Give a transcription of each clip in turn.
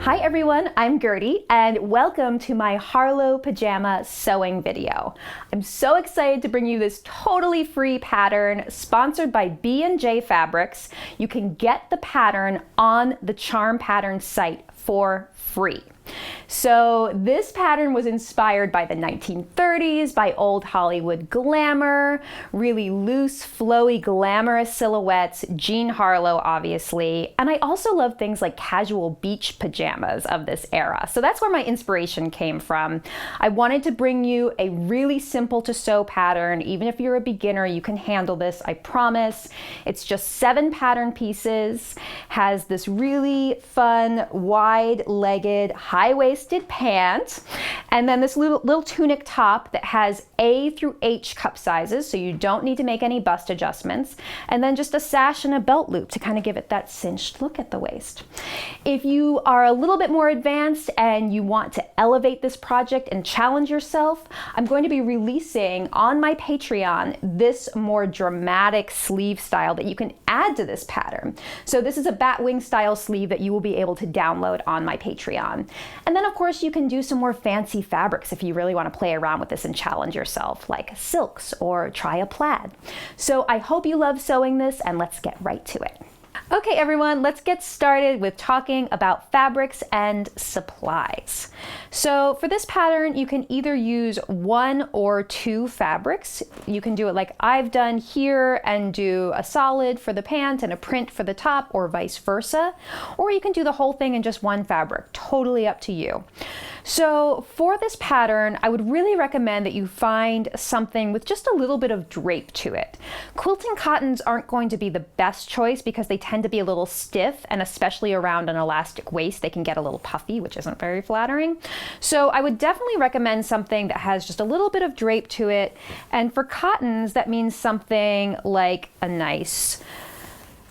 Hi everyone, I'm Gertie and welcome to my Harlow pajama sewing video. I'm so excited to bring you this totally free pattern sponsored by B&J Fabrics. You can get the pattern on the Charm Pattern site for free. So this pattern was inspired by the 1930s, by old Hollywood glamour, really loose, flowy, glamorous silhouettes, Jean Harlow obviously, and I also love things like casual beach pajamas of this era. So that's where my inspiration came from. I wanted to bring you a really simple to sew pattern. Even if you're a beginner, you can handle this, I promise. It's just 7 pattern pieces, has this really fun, wide-legged, high-waisted pant, and then this little tunic top that has A through H cup sizes, so you don't need to make any bust adjustments, and then just a sash and a belt loop to kind of give it that cinched look at the waist. If you are a little bit more advanced and you want to elevate this project and challenge yourself, I'm going to be releasing on my Patreon this more dramatic sleeve style that you can add to this pattern. So this is a batwing style sleeve that you will be able to download on my Patreon. And then of course you can do some more fancy fabrics if you really want to play around with this and challenge yourself, like silks or try a plaid. So I hope you love sewing this, and let's get right to it. Okay everyone, let's get started with talking about fabrics and supplies. So for this pattern, you can either use 1 or 2 fabrics. You can do it like I've done here and do a solid for the pant and a print for the top, or vice versa. Or you can do the whole thing in just 1 fabric, totally up to you. So for this pattern, I would really recommend that you find something with just a little bit of drape to it. Quilting cottons aren't going to be the best choice because they tend to be a little stiff, and especially around an elastic waist, they can get a little puffy, which isn't very flattering. So I would definitely recommend something that has just a little bit of drape to it. And for cottons, that means something like a nice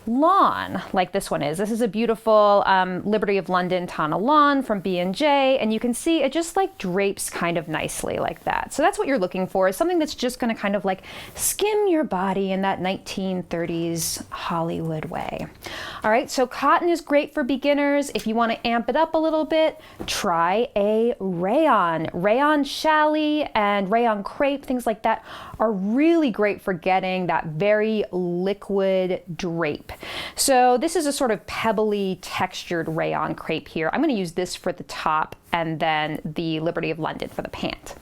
lawn, like this one is. This is a beautiful Liberty of London Tana lawn from B&J, and you can see it just like drapes kind of nicely like that. So that's what you're looking for, is something that's just going to kind of like skim your body in that 1930s Hollywood way. All right, so cotton is great for beginners. If you want to amp it up a little bit, try a rayon. Rayon challis and rayon crepe, things like that, are really great for getting that very liquid drape. So this is a sort of pebbly textured rayon crepe here. I'm going to use this for the top and then the Liberty of London for the pant.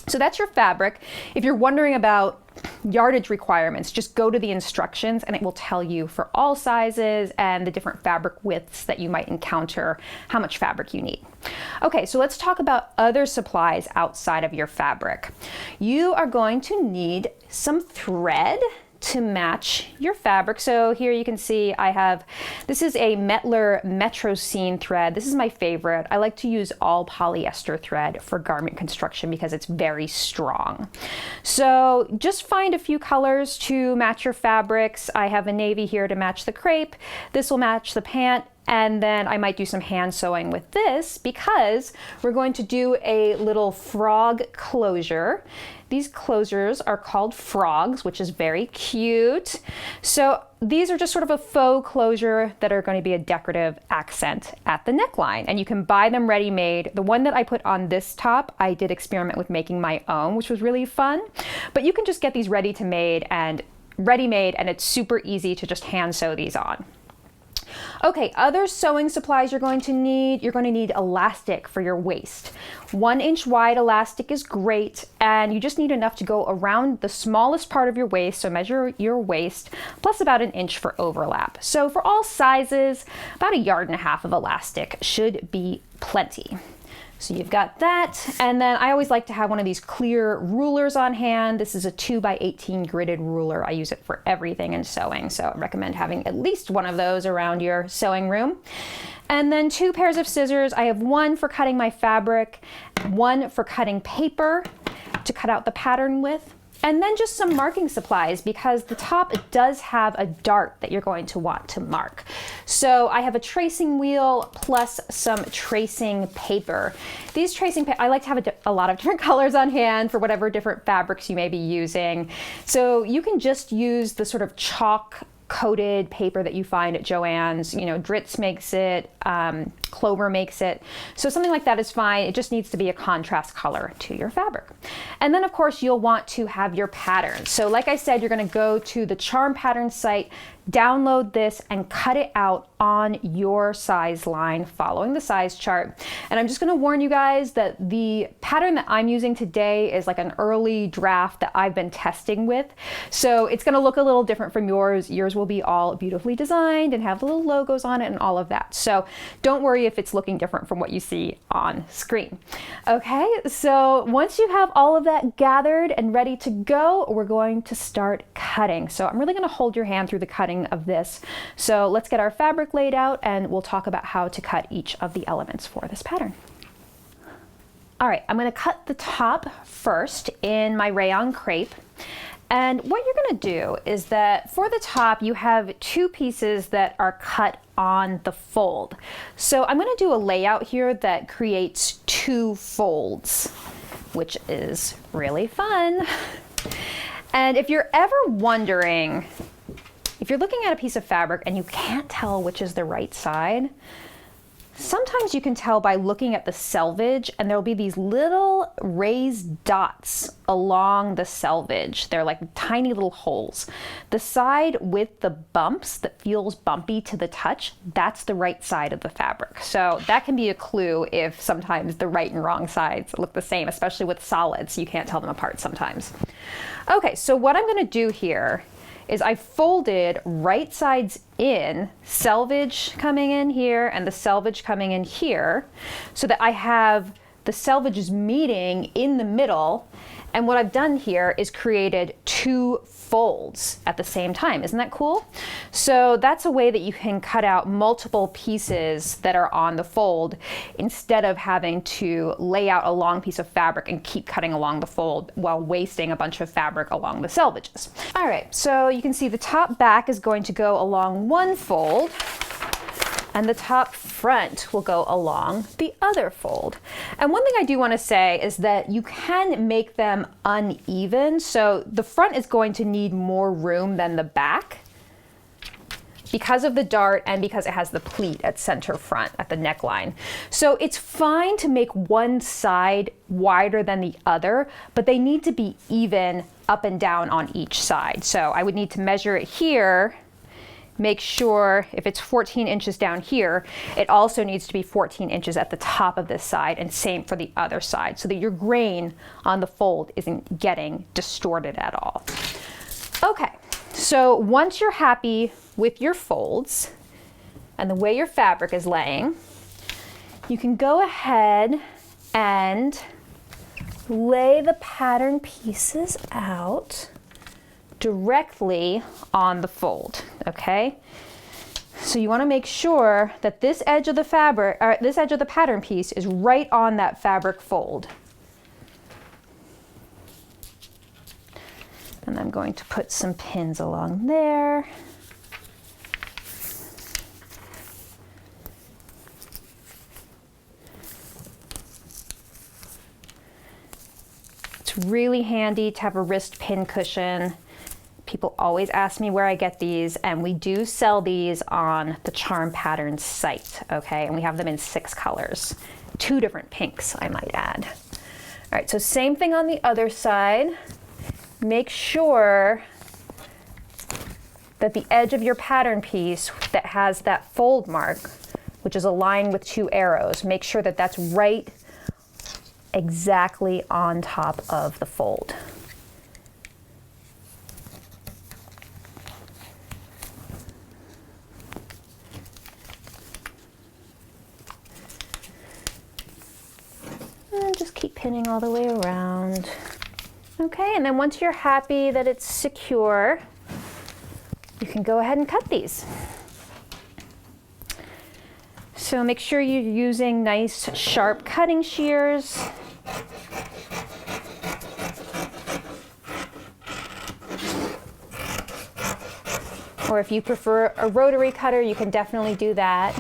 So that's your fabric. If you're wondering about yardage requirements, just go to the instructions and it will tell you for all sizes and the different fabric widths that you might encounter how much fabric you need. Okay, so let's talk about other supplies outside of your fabric. You are going to need some thread to match your fabric. So here you can see this is a Metler Metro Scene thread. This is my favorite. I like to use all polyester thread for garment construction because it's very strong. So just find a few colors to match your fabrics. I have a navy here to match the crepe. This will match the pant. And then I might do some hand sewing with this because we're going to do a little frog closure. These closures are called frogs, which is very cute. So these are just sort of a faux closure that are going to be a decorative accent at the neckline. And you can buy them ready-made. The one that I put on this top, I did experiment with making my own, which was really fun. But you can just get these ready-made and it's super easy to just hand sew these on. Okay, other sewing supplies you're going to need elastic for your waist. 1 inch wide elastic is great, and you just need enough to go around the smallest part of your waist, so measure your waist, plus about 1 inch for overlap. So for all sizes, about 1.5 yards of elastic should be plenty. So you've got that, and then I always like to have one of these clear rulers on hand. This is a 2x18 gridded ruler. I use it for everything in sewing, so I recommend having at least one of those around your sewing room. And then 2 pairs of scissors. I have 1 for cutting my fabric, 1 for cutting paper to cut out the pattern with. And then just some marking supplies, because the top does have a dart that you're going to want to mark. So I have a tracing wheel plus some tracing paper. These tracing paper, I like to have a lot of different colors on hand for whatever different fabrics you may be using. So you can just use the sort of chalk coated paper that you find at Joann's. You know, Dritz makes it, Clover makes it. So something like that is fine. It just needs to be a contrast color to your fabric. And then of course you'll want to have your pattern. So like I said, you're going to go to the Charm Pattern site, download this and cut it out on your size line following the size chart. And I'm just going to warn you guys that the pattern that I'm using today is like an early draft that I've been testing with. So it's going to look a little different from yours. Yours will be all beautifully designed and have the little logos on it and all of that. So don't worry if it's looking different from what you see on screen. Okay, so once you have all of that gathered and ready to go, we're going to start cutting. So I'm really going to hold your hand through the cutting of this. So let's get our fabric laid out and we'll talk about how to cut each of the elements for this pattern. All right, I'm going to cut the top first in my rayon crepe. And what you're going to do is that for the top, you have two pieces that are cut on the fold. So I'm going to do a layout here that creates two folds, which is really fun. And if you're ever wondering, if you're looking at a piece of fabric and you can't tell which is the right side, sometimes you can tell by looking at the selvage, and there'll be these little raised dots along the selvage. They're like tiny little holes. The side with the bumps that feels bumpy to the touch, that's the right side of the fabric. So that can be a clue if sometimes the right and wrong sides look the same, especially with solids. You can't tell them apart sometimes. Okay, so what I'm going to do here is I folded right sides in, selvage coming in here and the selvage coming in here, so that I have the selvages meeting in the middle. And what I've done here is created two folds at the same time. Isn't that cool? So that's a way that you can cut out multiple pieces that are on the fold instead of having to lay out a long piece of fabric and keep cutting along the fold while wasting a bunch of fabric along the selvages. All right, so you can see the top back is going to go along one fold, and the top front will go along the other fold. And one thing I do want to say is that you can make them uneven. So the front is going to need more room than the back because of the dart and because it has the pleat at center front at the neckline. So it's fine to make one side wider than the other, but they need to be even up and down on each side. So I would need to measure it here. Make sure if it's 14 inches down here, it also needs to be 14 inches at the top of this side, and same for the other side, so that your grain on the fold isn't getting distorted at all. Okay, so once you're happy with your folds and the way your fabric is laying, you can go ahead and lay the pattern pieces out directly on the fold, okay? So you want to make sure that this edge of the fabric, or this edge of the pattern piece is right on that fabric fold. And I'm going to put some pins along there. It's really handy to have a wrist pin cushion. People always ask me where I get these, and we do sell these on the Charm Pattern site, okay? And we have them in 6 colors, 2 different pinks, I might add. All right, so same thing on the other side. Make sure that the edge of your pattern piece that has that fold mark, which is a line with 2 arrows, make sure that that's right exactly on top of the fold. And just keep pinning all the way around. Okay, and then once you're happy that it's secure, you can go ahead and cut these. So make sure you're using nice sharp cutting shears. Or if you prefer a rotary cutter, you can definitely do that.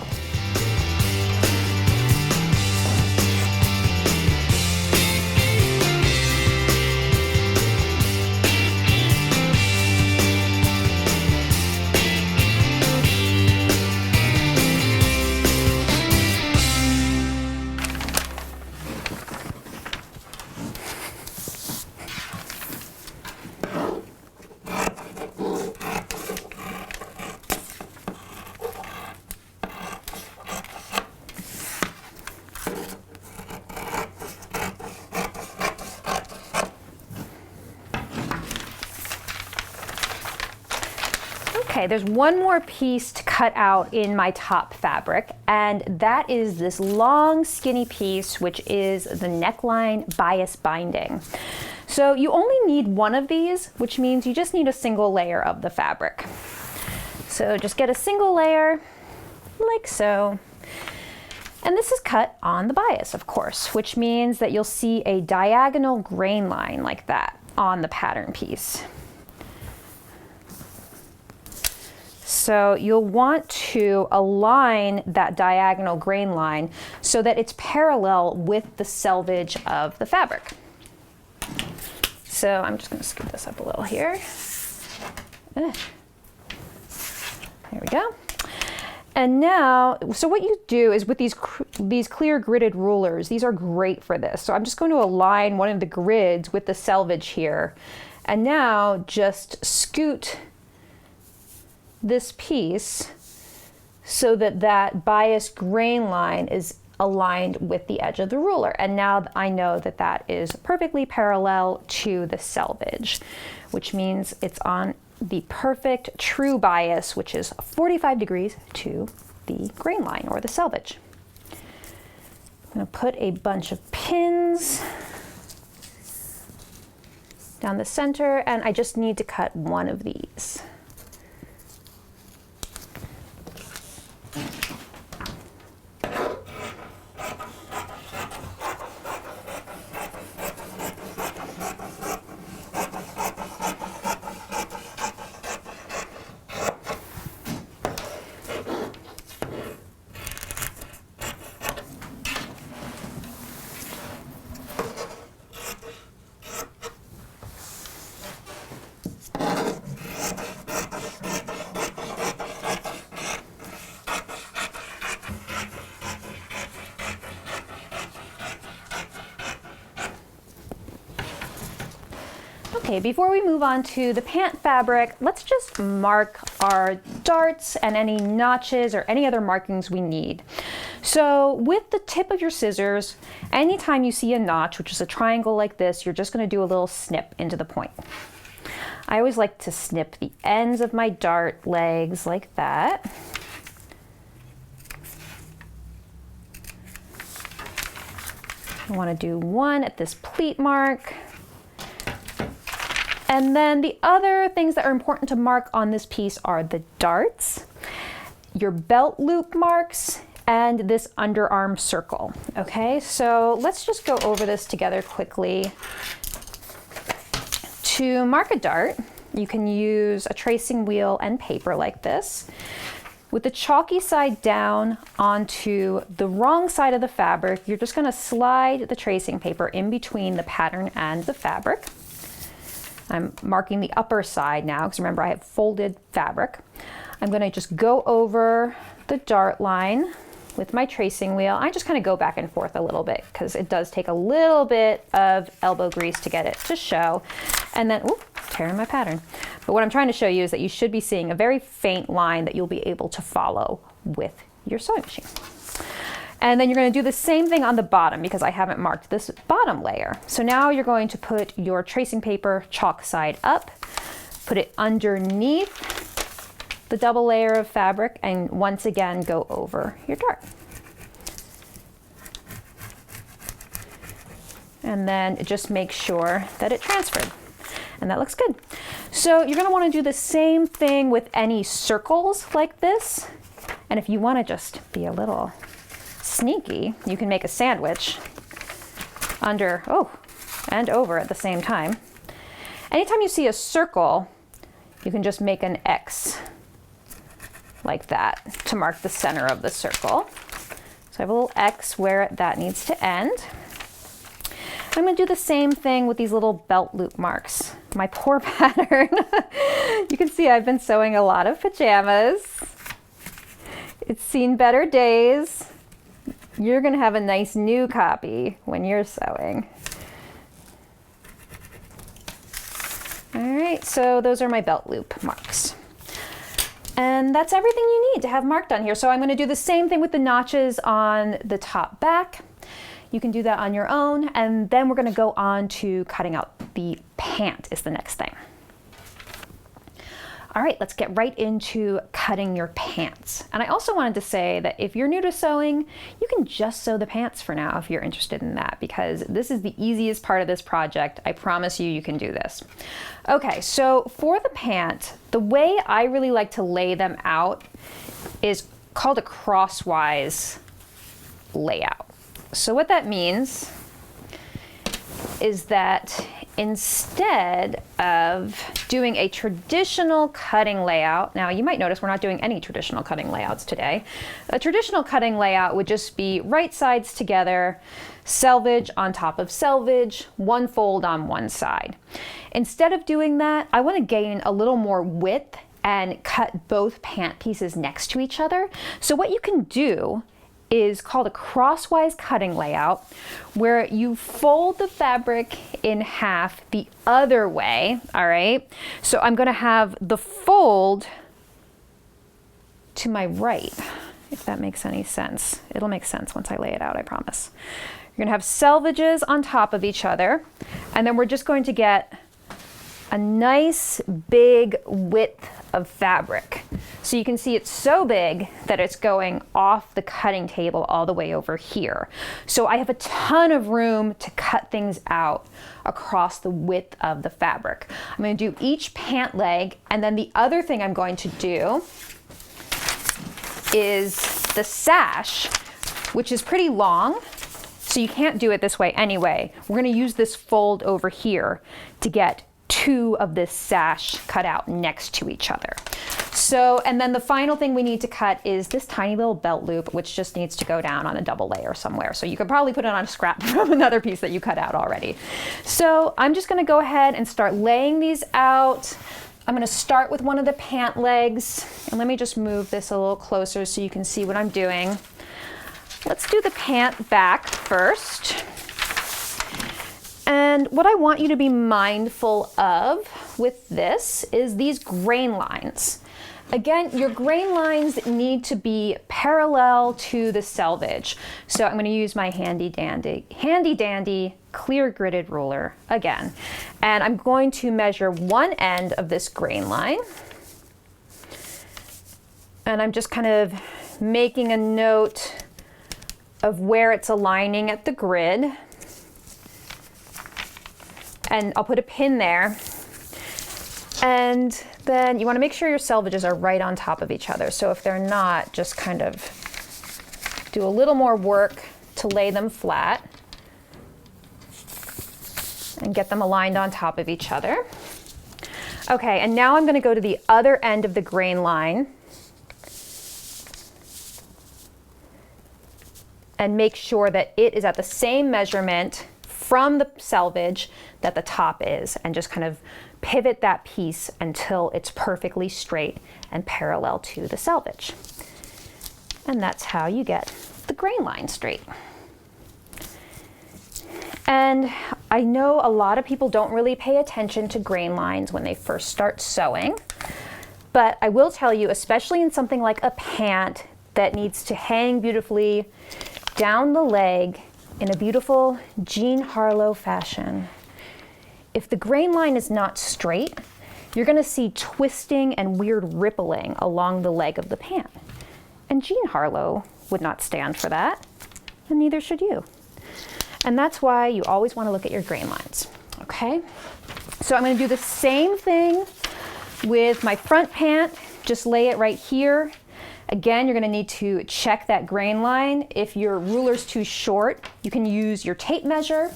Okay, there's one more piece to cut out in my top fabric, and that is this long skinny piece, which is the neckline bias binding. So you only need one of these, which means you just need a single layer of the fabric. So just get a single layer, like so. And this is cut on the bias, of course, which means that you'll see a diagonal grain line like that on the pattern piece. So you'll want to align that diagonal grain line so that it's parallel with the selvage of the fabric. So I'm just going to scoop this up a little here. There we go. And now, so what you do is with these clear gridded rulers, these are great for this. So I'm just going to align one of the grids with the selvage here. And now just scoot this piece so that that bias grain line is aligned with the edge of the ruler. And now I know that that is perfectly parallel to the selvage, which means it's on the perfect true bias, which is 45 degrees to the grain line or the selvage. I'm going to put a bunch of pins down the center, and I just need to cut one of these. Okay, before we move on to the pant fabric, let's just mark our darts and any notches or any other markings we need. So with the tip of your scissors, anytime you see a notch, which is a triangle like this, you're just going to do a little snip into the point. I always like to snip the ends of my dart legs like that. I want to do one at this pleat mark. And then the other things that are important to mark on this piece are the darts, your belt loop marks, and this underarm circle. Okay, so let's just go over this together quickly. To mark a dart, you can use a tracing wheel and paper like this. With the chalky side down onto the wrong side of the fabric, you're just going to slide the tracing paper in between the pattern and the fabric. I'm marking the upper side now because remember I have folded fabric. I'm going to just go over the dart line with my tracing wheel. I just kind of go back and forth a little bit because it does take a little bit of elbow grease to get it to show. And then, ooh, tearing my pattern. But what I'm trying to show you is that you should be seeing a very faint line that you'll be able to follow with your sewing machine. And then you're going to do the same thing on the bottom because I haven't marked this bottom layer. So now you're going to put your tracing paper chalk side up, put it underneath the double layer of fabric, and once again go over your dart. And then just make sure that it transferred. And that looks good. So you're going to want to do the same thing with any circles like this. And if you want to just be a little sneaky, you can make a sandwich under, oh, and over at the same time. Anytime you see a circle, you can just make an X like that to mark the center of the circle. So I have a little X where that needs to end. I'm going to do the same thing with these little belt loop marks. My poor pattern. You can see I've been sewing a lot of pajamas. It's seen better days. You're going to have a nice new copy when you're sewing. All right, so those are my belt loop marks. And that's everything you need to have marked on here. So I'm going to do the same thing with the notches on the top back. You can do that on your own, and then we're going to go on to cutting out the pant is the next thing. All right, let's get right into cutting your pants. And I also wanted to say that if you're new to sewing, you can just sew the pants for now if you're interested in that, because this is the easiest part of this project. I promise you, you can do this. Okay, so for the pant, the way I really like to lay them out is called a crosswise layout. So what that means is that instead of doing a traditional cutting layout, now you might notice we're not doing any traditional cutting layouts today. A traditional cutting layout would just be right sides together, selvage on top of selvage, one fold on one side. Instead of doing that, I want to gain a little more width and cut both pant pieces next to each other. So what you can do is called a crosswise cutting layout, where you fold the fabric in half the other way, all right? So I'm gonna have the fold to my right, if that makes any sense. It'll make sense once I lay it out, I promise. You're gonna have selvages on top of each other, and then we're just going to get a nice big width of fabric. So you can see it's so big that it's going off the cutting table all the way over here. So I have a ton of room to cut things out across the width of the fabric. I'm going to do each pant leg, and then the other thing I'm going to do is the sash, which is pretty long, so you can't do it this way anyway. We're going to use this fold over here to get two of this sash cut out next to each other. So, and then the final thing we need to cut is this tiny little belt loop, which just needs to go down on a double layer somewhere. So you could probably put it on a scrap from another piece that you cut out already. So I'm just gonna go ahead and start laying these out. I'm gonna start with one of the pant legs, and let me just move this a little closer so you can see what I'm doing. Let's do the pant back first. And what I want you to be mindful of with this is these grain lines. Again, your grain lines need to be parallel to the selvage. So I'm going to use my handy dandy clear gridded ruler again. And I'm going to measure one end of this grain line. And I'm just kind of making a note of where it's aligning at the grid. And I'll put a pin there. And then you want to make sure your selvages are right on top of each other. So if they're not, just kind of do a little more work to lay them flat and get them aligned on top of each other. Okay, and now I'm going to go to the other end of the grain line and make sure that it is at the same measurement from the selvage that the top is, and just kind of pivot that piece until it's perfectly straight and parallel to the selvage. And that's how you get the grain line straight. And I know a lot of people don't really pay attention to grain lines when they first start sewing, but I will tell you, especially in something like a pant that needs to hang beautifully down the leg in a beautiful Jean Harlow fashion, if the grain line is not straight, you're going to see twisting and weird rippling along the leg of the pant. And Jean Harlow would not stand for that, and neither should you. And that's why you always want to look at your grain lines, okay? So I'm going to do the same thing with my front pant, just lay it right here. Again, you're going to need to check that grain line. If your ruler's too short, you can use your tape measure.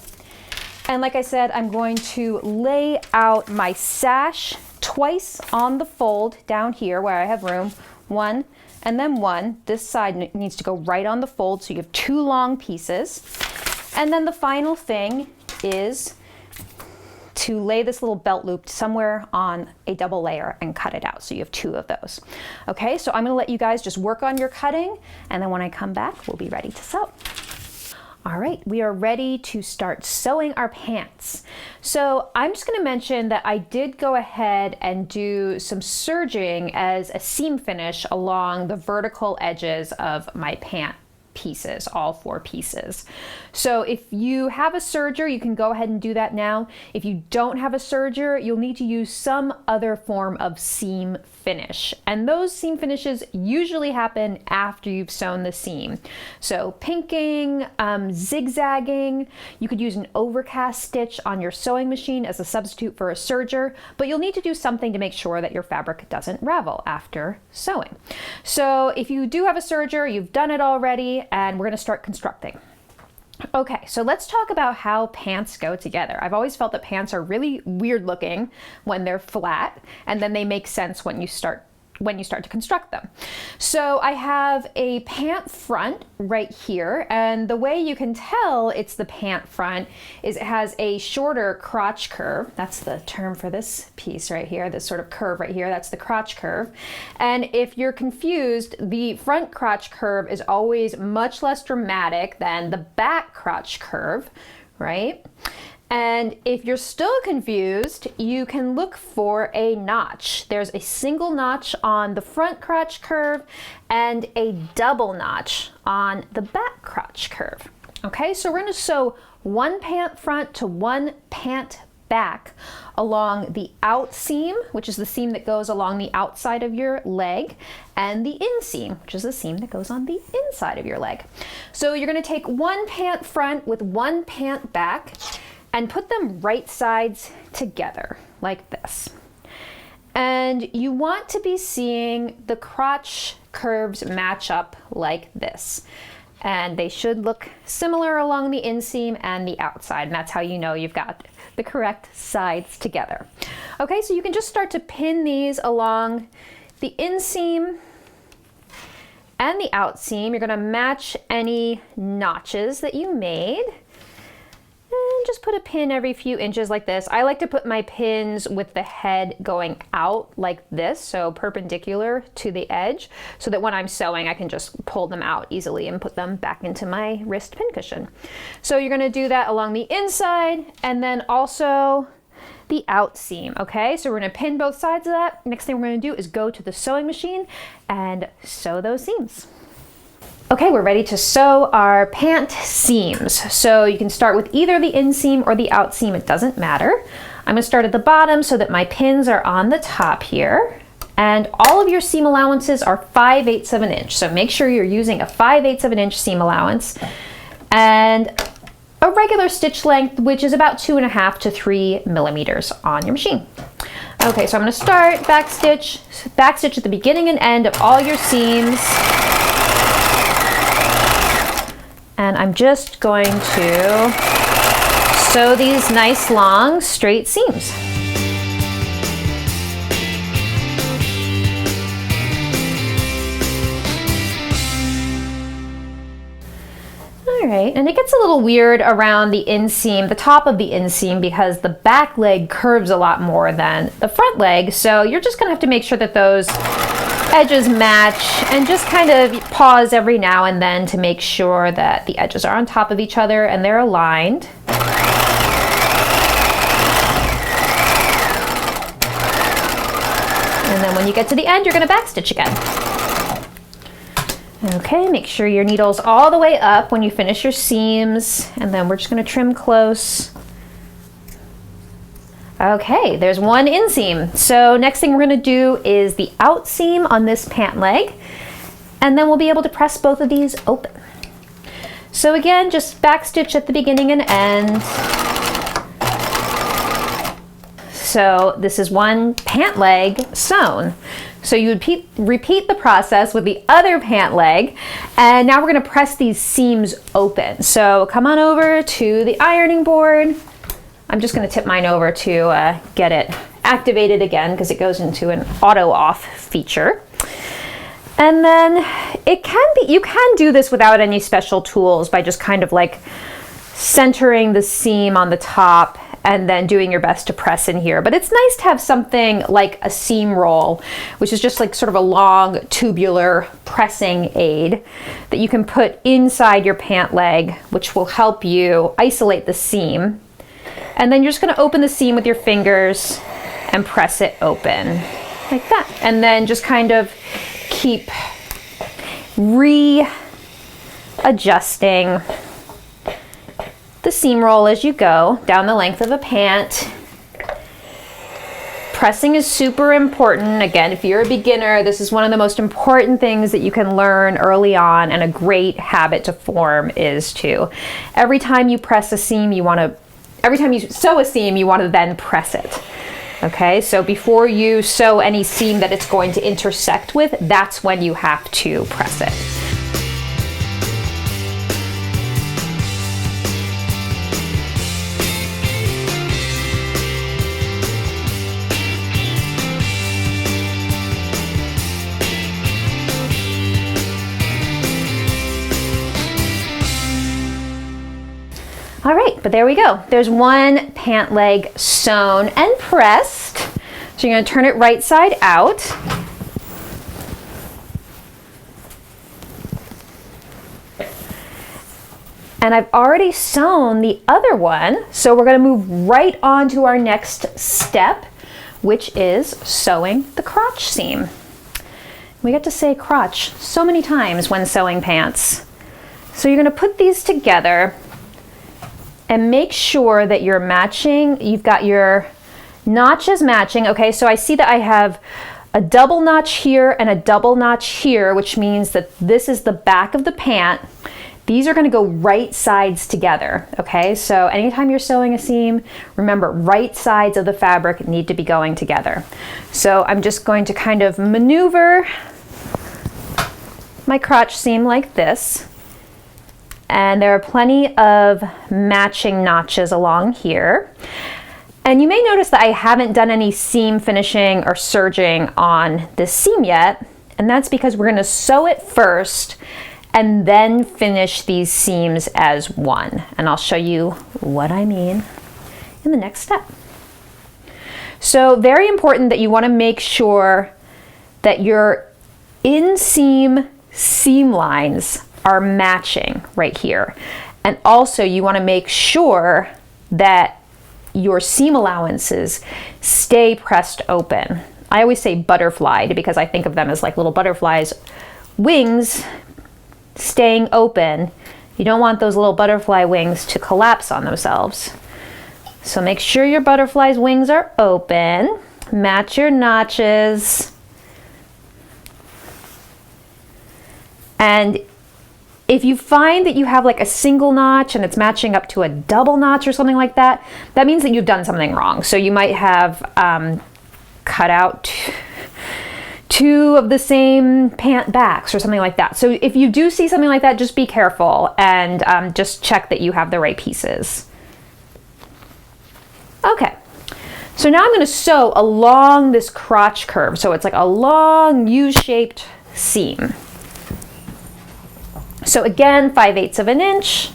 And like I said, I'm going to lay out my sash twice on the fold down here where I have room. One and then one. This side needs to go right on the fold, so you have two long pieces. And then the final thing is to lay this little belt loop somewhere on a double layer and cut it out, so you have two of those. Okay, so I'm going to let you guys just work on your cutting, and then when I come back, we'll be ready to sew. All right, we are ready to start sewing our pants. So I'm just going to mention that I did go ahead and do some serging as a seam finish along the vertical edges of my pant pieces, all 4 pieces. So if you have a serger, you can go ahead and do that now. If you don't have a serger, you'll need to use some other form of seam finish. And those seam finishes usually happen after you've sewn the seam. So pinking, zigzagging, you could use an overcast stitch on your sewing machine as a substitute for a serger, but you'll need to do something to make sure that your fabric doesn't ravel after sewing. So if you do have a serger, you've done it already, and we're going to start constructing. Okay, so let's talk about how pants go together. I've always felt that pants are really weird looking when they're flat, and then they make sense when you start to construct them. So I have a pant front right here, and the way you can tell it's the pant front is it has a shorter crotch curve. That's the term for this piece right here, this sort of curve right here, that's the crotch curve. And if you're confused, the front crotch curve is always much less dramatic than the back crotch curve, right? And if you're still confused, you can look for a notch. There's a single notch on the front crotch curve and a double notch on the back crotch curve. Okay, so we're going to sew 1 pant front to 1 pant back along the out seam, which is the seam that goes along the outside of your leg, and the inseam, which is the seam that goes on the inside of your leg. So you're going to take 1 pant front with 1 pant back and put them right sides together like this. And you want to be seeing the crotch curves match up like this. And they should look similar along the inseam and the outside, and that's how you know you've got the correct sides together. Okay, so you can just start to pin these along the inseam and the outseam. You're gonna match any notches that you made. And just put a pin every few inches like this. I like to put my pins with the head going out like this, so perpendicular to the edge, so that when I'm sewing I can just pull them out easily and put them back into my wrist pin cushion. So you're going to do that along the inside and then also the out seam. Okay, so we're going to pin both sides of that. Next thing we're going to do is go to the sewing machine and sew those seams. Okay, we're ready to sew our pant seams. So you can start with either the inseam or the outseam, it doesn't matter. I'm gonna start at the bottom so that my pins are on the top here. And all of your seam allowances are 5/8 of an inch. So make sure you're using a 5/8 of an inch seam allowance and a regular stitch length, which is about 2.5 to 3 millimeters on your machine. Okay, so I'm gonna start backstitch at the beginning and end of all your seams. And I'm just going to sew these nice long straight seams. All right, and it gets a little weird around the inseam, the top of the inseam, because the back leg curves a lot more than the front leg. So you're just gonna have to make sure that those edges match and just kind of pause every now and then to make sure that the edges are on top of each other and they're aligned. And then when you get to the end, you're going to backstitch again. Okay, make sure your needle's all the way up when you finish your seams, and then we're just going to trim close. Okay, there's one inseam. So next thing we're going to do is the out seam on this pant leg, and then we'll be able to press both of these open. So again, just backstitch at the beginning and end. So this is one pant leg sewn. So you would repeat the process with the other pant leg, and now we're going to press these seams open. So come on over to the ironing board. I'm just going to tip mine over to get it activated again because it goes into an auto off feature. And then you can do this without any special tools by just kind of like centering the seam on the top and then doing your best to press in here. But it's nice to have something like a seam roll, which is just like sort of a long tubular pressing aid that you can put inside your pant leg, which will help you isolate the seam. And then you're just going to open the seam with your fingers and press it open like that. And then just kind of keep adjusting the seam roll as you go down the length of a pant. Pressing is super important. Again, if you're a beginner, this is one of the most important things that you can learn early on, and a great habit to form is to, every time you press a seam, every time you sew a seam, you want to then press it. Okay, so before you sew any seam that it's going to intersect with, that's when you have to press it. All right, but there we go. There's one pant leg sewn and pressed. So you're gonna turn it right side out. And I've already sewn the other one, so we're gonna move right on to our next step, which is sewing the crotch seam. We get to say crotch so many times when sewing pants. So you're gonna put these together and make sure that you're matching. You've got your notches matching. Okay, so I see that I have a double notch here and a double notch here, which means that this is the back of the pant. These are going to go right sides together. Okay, so anytime you're sewing a seam, remember, right sides of the fabric need to be going together. So I'm just going to kind of maneuver my crotch seam like this. And there are plenty of matching notches along here. And you may notice that I haven't done any seam finishing or serging on this seam yet. And that's because we're going to sew it first and then finish these seams as one. And I'll show you what I mean in the next step. So very important that you want to make sure that your inseam seam lines are matching right here. And also you want to make sure that your seam allowances stay pressed open. I always say butterflied because I think of them as like little butterflies' wings staying open. You don't want those little butterfly wings to collapse on themselves. So make sure your butterfly's wings are open. Match your notches. And if you find that you have like a single notch and it's matching up to a double notch or something like that, that means that you've done something wrong. So you might have cut out two of the same pant backs or something like that. So if you do see something like that, just be careful and just check that you have the right pieces. Okay, so now I'm going to sew along this crotch curve. So it's like a long U-shaped seam. So again, 5/8 of an inch.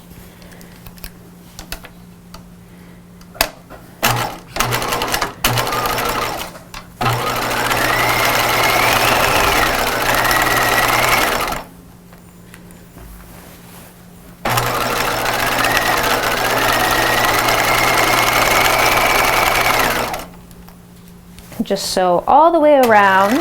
Just sew all the way around.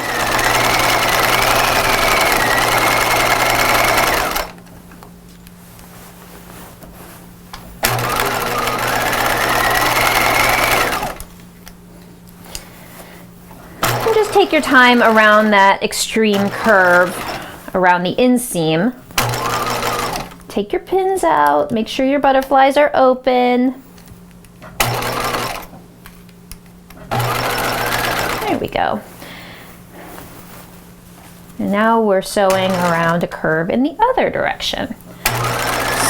Take your time around that extreme curve around the inseam. Take your pins out, make sure your butterflies are open. There we go. And now we're sewing around a curve in the other direction.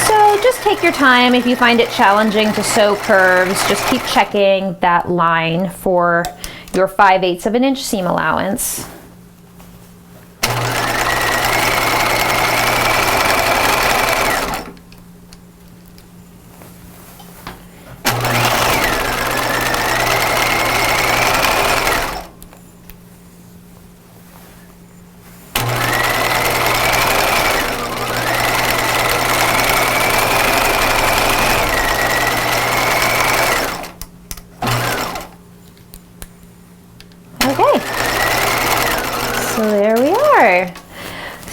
So just take your time. If you find it challenging to sew curves, just keep checking that line for your 5/8 of an inch seam allowance.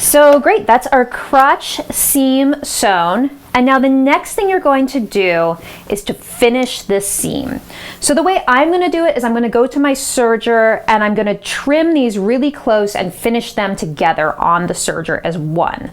So great, that's our crotch seam sewn. And now the next thing you're going to do is to finish this seam. So the way I'm gonna do it is I'm gonna go to my serger and I'm gonna trim these really close and finish them together on the serger as one.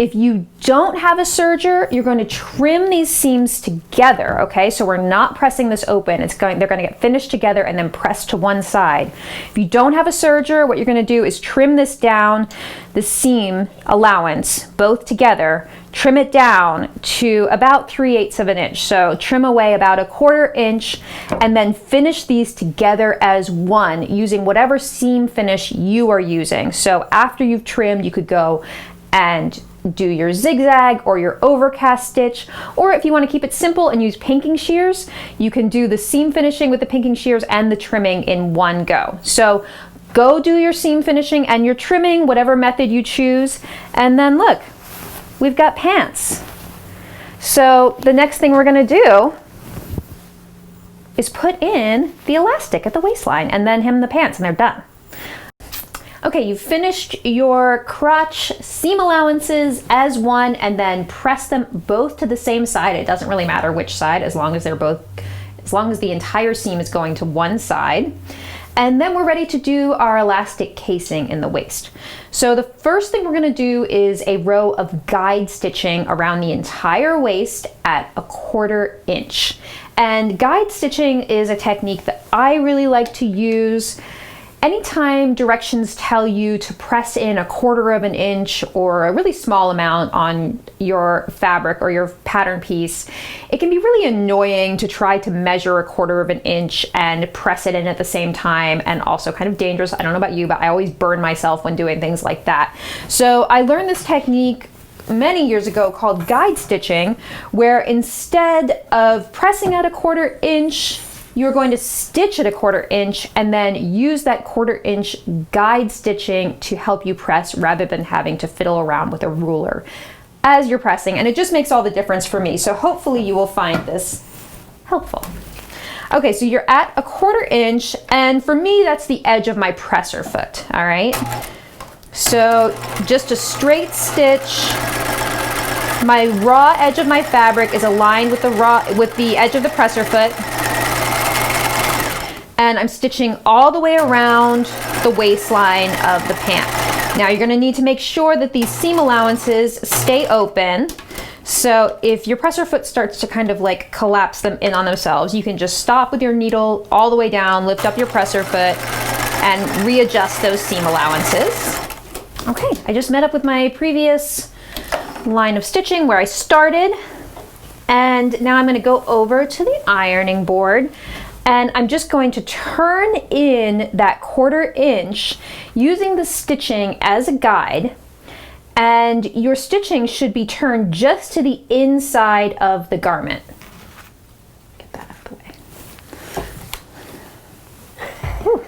If you don't have a serger, you're going to trim these seams together, okay? So we're not pressing this open. They're gonna get finished together and then pressed to one side. If you don't have a serger, what you're gonna do is trim this down, the seam allowance, both together, trim it down to about 3/8 of an inch. So trim away about 1/4 inch and then finish these together as one using whatever seam finish you are using. So after you've trimmed, you could go and do your zigzag or your overcast stitch, or if you want to keep it simple and use pinking shears, you can do the seam finishing with the pinking shears and the trimming in one go. So go do your seam finishing and your trimming, whatever method you choose, and then look, we've got pants. So the next thing we're going to do is put in the elastic at the waistline and then hem the pants and they're done. Okay, you've finished your crotch seam allowances as one and then press them both to the same side. It doesn't really matter which side as long as the entire seam is going to one side. And then we're ready to do our elastic casing in the waist. So the first thing we're gonna do is a row of guide stitching around the entire waist at 1/4 inch. And guide stitching is a technique that I really like to use anytime directions tell you to press in 1/4 of an inch or a really small amount on your fabric or your pattern piece. It can be really annoying to try to measure 1/4 of an inch and press it in at the same time, and also kind of dangerous. I don't know about you, but I always burn myself when doing things like that. So I learned this technique many years ago called guide stitching, where instead of pressing at 1/4 inch, you're going to stitch at 1/4 inch and then use that 1/4 inch guide stitching to help you press rather than having to fiddle around with a ruler as you're pressing. And it just makes all the difference for me. So hopefully you will find this helpful. Okay, so you're at 1/4 inch, and for me, that's the edge of my presser foot, all right? So just a straight stitch. My raw edge of my fabric is aligned with the edge of the presser foot. And I'm stitching all the way around the waistline of the pant. Now you're gonna need to make sure that these seam allowances stay open. So if your presser foot starts to kind of like collapse them in on themselves, you can just stop with your needle all the way down, lift up your presser foot, and readjust those seam allowances. Okay, I just met up with my previous line of stitching where I started, and now I'm gonna go over to the ironing board. And I'm just going to turn in that 1/4 inch using the stitching as a guide. And your stitching should be turned just to the inside of the garment. Get that out of the way. Whew.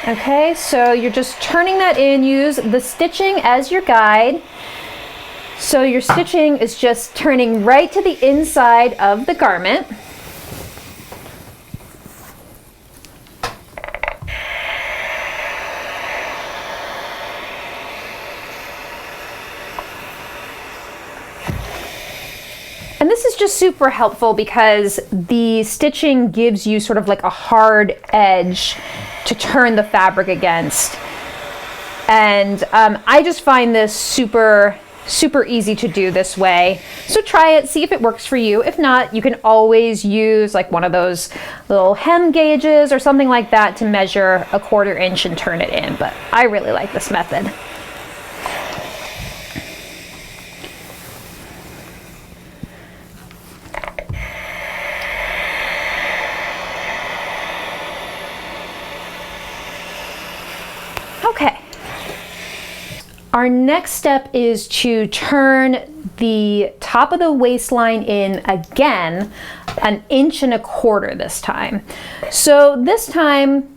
Okay, so you're just turning that in. Use the stitching as your guide. So your stitching is just turning right to the inside of the garment. And this is just super helpful because the stitching gives you sort of like a hard edge to turn the fabric against. And I just find this super easy to do this way. So try it, see if it works for you. If not, you can always use like one of those little hem gauges or something like that to measure 1/4 inch and turn it in. But I really like this method. Okay. Our next step is to turn the top of the waistline in again 1.25 inches this time. So this time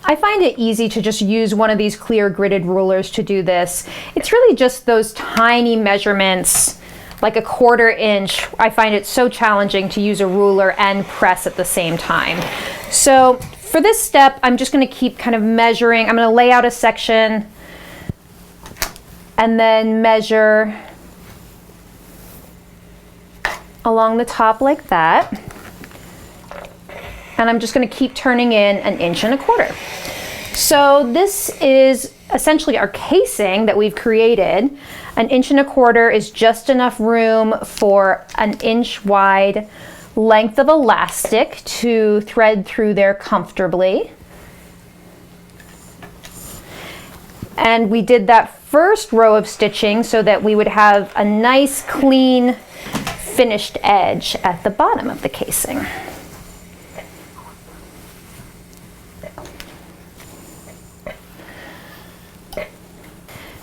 I find it easy to just use one of these clear gridded rulers to do this. It's really just those tiny measurements, like 1/4 inch. I find it so challenging to use a ruler and press at the same time. So for this step, I'm just going to keep kind of measuring. I'm going to lay out a section and then measure along the top like that. And I'm just going to keep turning in 1.25 inches. So this is essentially our casing that we've created. 1.25 inches is just enough room for 1 inch wide length of elastic to thread through there comfortably. And we did that first row of stitching so that we would have a nice clean finished edge at the bottom of the casing.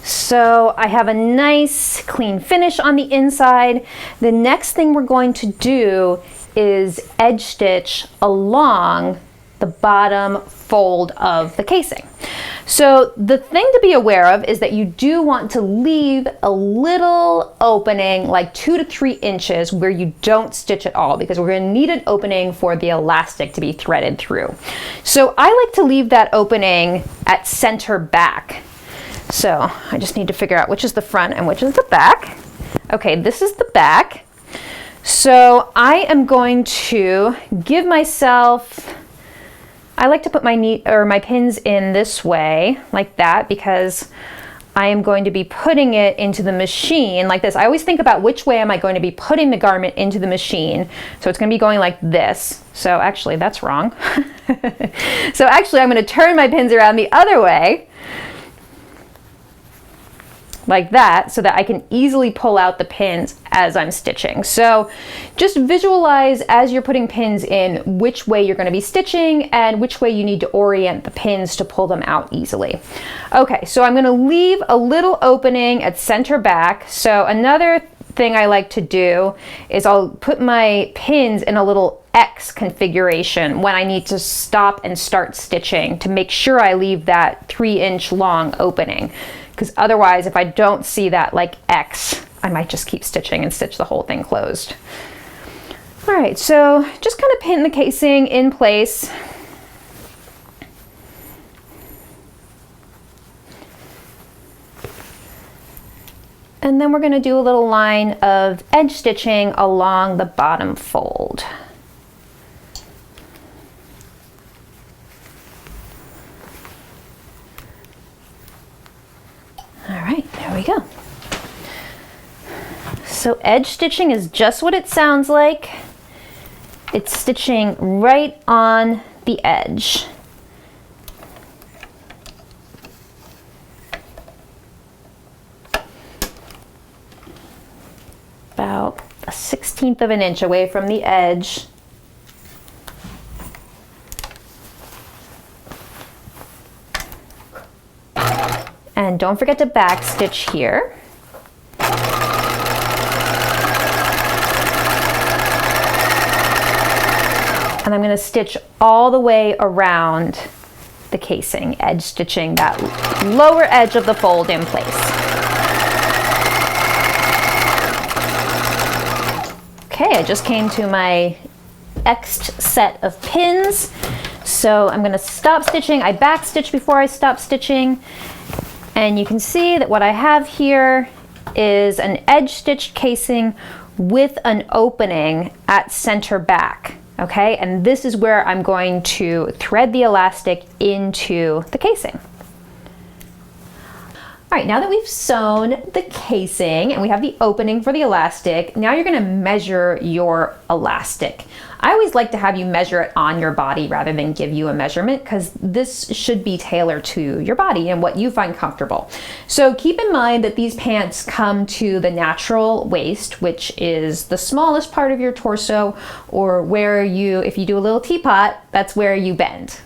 So I have a nice clean finish on the inside. The next thing we're going to do is edge stitch along the bottom fold of the casing. So the thing to be aware of is that you do want to leave a little opening, like 2 to 3 inches, where you don't stitch at all, because we're going to need an opening for the elastic to be threaded through. So I like to leave that opening at center back. So I just need to figure out which is the front and which is the back. Okay, this is the back. So I am going to give myself, I like to put my pins in this way, like that, because I am going to be putting it into the machine like this. I always think about which way am I going to be putting the garment into the machine. So it's going to be going like this. So actually that's wrong. So actually I'm going to turn my pins around the other way, like that, so that I can easily pull out the pins as I'm stitching. So just visualize as you're putting pins in which way you're going to be stitching and which way you need to orient the pins to pull them out easily. Okay, so I'm going to leave a little opening at center back. So another thing I like to do is I'll put my pins in a little X configuration when I need to stop and start stitching to make sure I leave that 3-inch long opening. Because otherwise, if I don't see that like X, I might just keep stitching and stitch the whole thing closed. All right, so just kind of pin the casing in place. And then we're going to do a little line of edge stitching along the bottom fold. All right, there we go. So edge stitching is just what it sounds like. It's stitching right on the edge. About 1/16 of an inch away from the edge. And don't forget to back stitch here. And I'm going to stitch all the way around the casing, edge stitching that lower edge of the fold in place. Okay, I just came to my X'd set of pins. So I'm going to stop stitching. I back stitch before I stop stitching. And you can see that what I have here is an edge stitched casing with an opening at center back. Okay, and this is where I'm going to thread the elastic into the casing. All right, now that we've sewn the casing and we have the opening for the elastic, now you're going to measure your elastic. I always like to have you measure it on your body rather than give you a measurement, because this should be tailored to your body and what you find comfortable. So keep in mind that these pants come to the natural waist, which is the smallest part of your torso, or where you, if you do a little teapot, that's where you bend.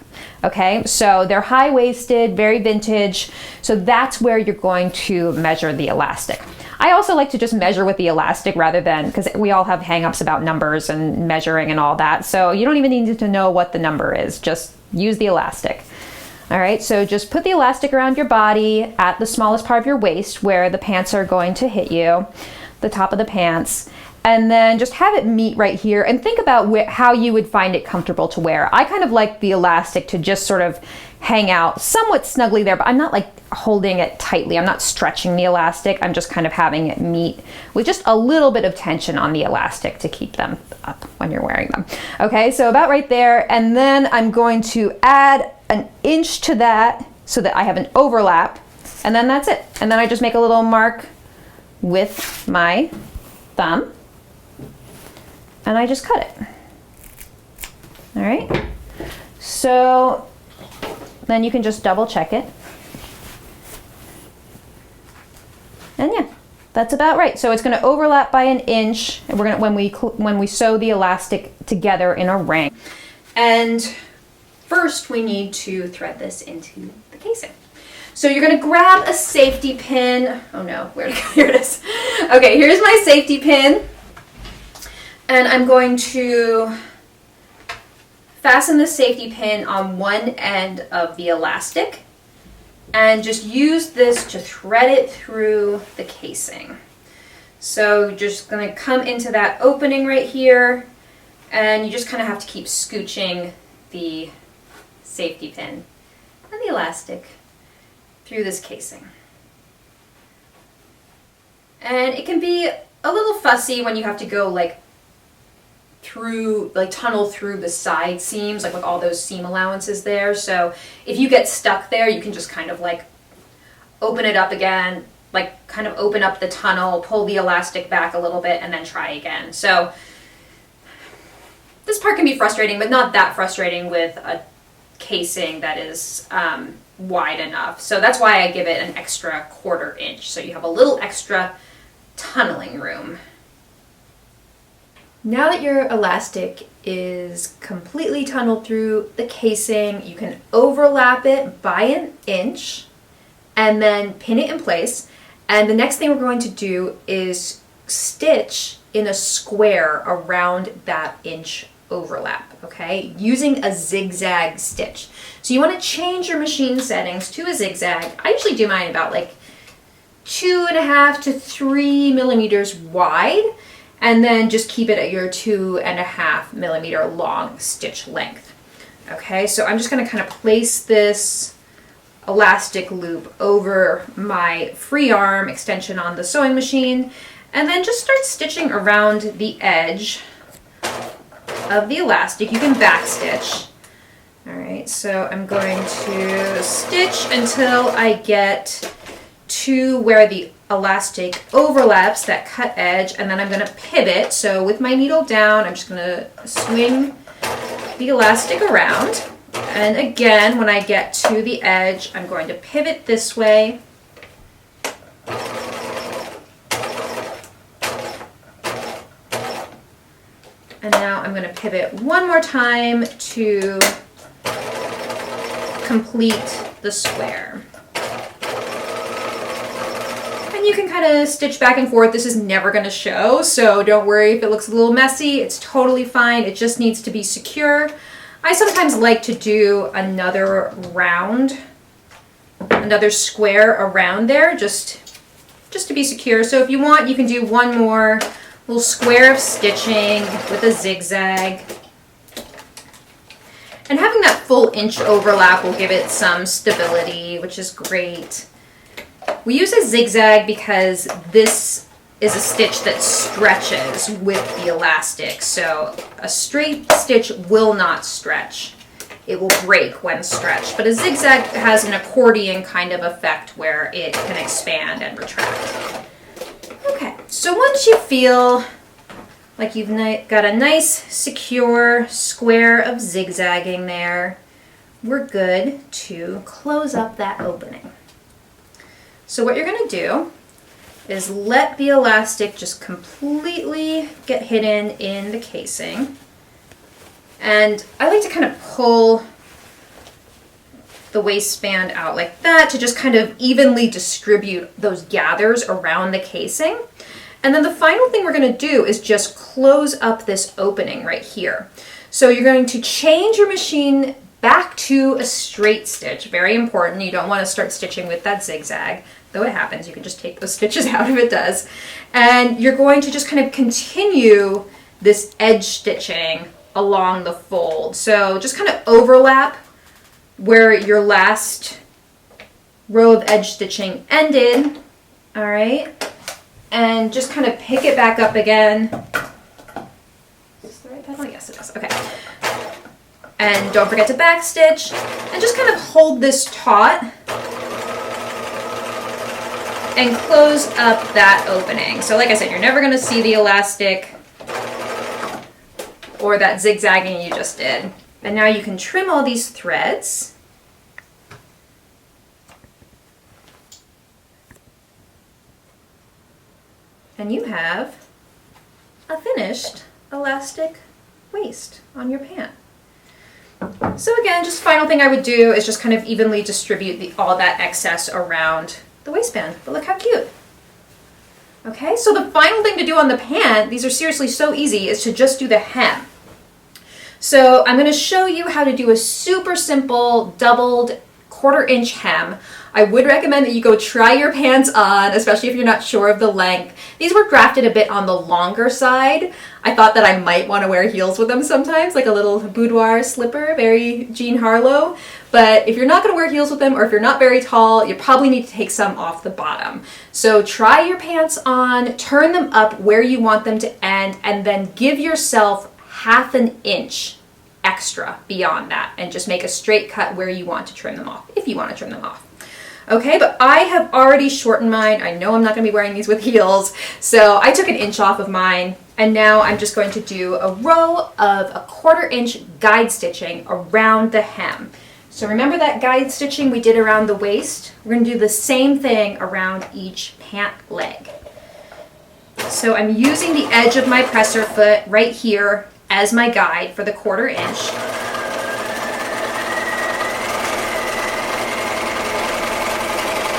Okay, so they're high-waisted, very vintage, so that's where you're going to measure the elastic. I also like to just measure with the elastic rather than, because we all have hang-ups about numbers and measuring and all that, so you don't even need to know what the number is, just use the elastic. All right, so just put the elastic around your body at the smallest part of your waist where the pants are going to hit you, the top of the pants, and then just have it meet right here and think about how you would find it comfortable to wear. I kind of like the elastic to just sort of hang out somewhat snugly there, but I'm not like holding it tightly. I'm not stretching the elastic. I'm just kind of having it meet with just a little bit of tension on the elastic to keep them up when you're wearing them. Okay, so about right there. And then I'm going to add an inch to that so that I have an overlap, and then that's it. And then I just make a little mark with my thumb and I just cut it. All right, so then you can just double check it. And yeah, that's about right. So it's going to overlap by an inch, and we're going to, when we sew the elastic together in a ring. And first we need to thread this into the casing. So you're going to grab a safety pin. Oh no, where'd it go? Here it is. Okay, here's my safety pin. And I'm going to fasten the safety pin on one end of the elastic and just use this to thread it through the casing. So you're just going to come into that opening right here, and you just kind of have to keep scooching the safety pin and the elastic through this casing. And it can be a little fussy when you have to go like through, like tunnel through the side seams, like with all those seam allowances there. So if you get stuck there, you can just kind of like open it up again, like kind of open up the tunnel, pull the elastic back a little bit, and then try again. So this part can be frustrating, but not that frustrating with a casing that is wide enough. So that's why I give it an extra 1/4 inch, so you have a little extra tunneling room. Now that your elastic is completely tunneled through the casing, you can overlap it by an inch and then pin it in place. And the next thing we're going to do is stitch in a square around that inch overlap, okay, using a zigzag stitch. So you want to change your machine settings to a zigzag. I usually do mine about like 2.5 to 3 millimeters wide, and then just keep it at your 2.5 millimeter long stitch length. Okay, so I'm just going to kind of place this elastic loop over my free arm extension on the sewing machine, and then just start stitching around the edge of the elastic. You can back stitch. All right, so I'm going to stitch until I get to where the elastic overlaps that cut edge, and then I'm going to pivot. So with my needle down, I'm just going to swing the elastic around, and again when I get to the edge, I'm going to pivot this way, and now I'm going to pivot one more time to complete the square. And you can kind of stitch back and forth. This is never going to show, so don't worry if it looks a little messy. It's totally fine. It just needs to be secure. I sometimes like to do another round, another square around there, just to be secure. So if you want, you can do one more little square of stitching with a zigzag. And having that full inch overlap will give it some stability, which is great. We use a zigzag because this is a stitch that stretches with the elastic. So a straight stitch will not stretch. It will break when stretched. But a zigzag has an accordion kind of effect where it can expand and retract. Okay, so once you feel like you've got a nice secure square of zigzagging there, we're good to close up that opening. So what you're going to do is let the elastic just completely get hidden in the casing. And I like to kind of pull the waistband out like that to just kind of evenly distribute those gathers around the casing. And then the final thing we're going to do is just close up this opening right here. So you're going to change your machine back to a straight stitch. Very important. You don't want to start stitching with that zigzag. Though it happens, you can just take those stitches out if it does. And you're going to just kind of continue this edge stitching along the fold. So just kind of overlap where your last row of edge stitching ended. All right. And just kind of pick it back up again. Is this the right pedal? Yes, it is. Okay. And don't forget to back stitch. And just kind of hold this taut and close up that opening. So like I said, you're never going to see the elastic or that zigzagging you just did. And now you can trim all these threads. And you have a finished elastic waist on your pant. So again, just final thing I would do is just kind of evenly distribute all that excess around the waistband. But look how cute. Okay, so the final thing to do on the pant, these are seriously so easy, is to just do the hem. So I'm going to show you how to do a super simple doubled 1/4 inch hem. I would recommend that you go try your pants on, especially if you're not sure of the length. These were grafted a bit on the longer side. I thought that I might want to wear heels with them sometimes, like a little boudoir slipper, very Jean Harlow. But if you're not going to wear heels with them, or if you're not very tall, you probably need to take some off the bottom. So try your pants on, turn them up where you want them to end, and then give yourself 1/2 inch extra beyond that, and just make a straight cut where you want to trim them off, if you want to trim them off. Okay, but I have already shortened mine. I know I'm not going to be wearing these with heels, so I took 1 inch off of mine, and now I'm just going to do a row of 1/4 inch guide stitching around the hem. So remember that guide stitching we did around the waist? We're going to do the same thing around each pant leg. So I'm using the edge of my presser foot right here as my guide for the 1/4 inch.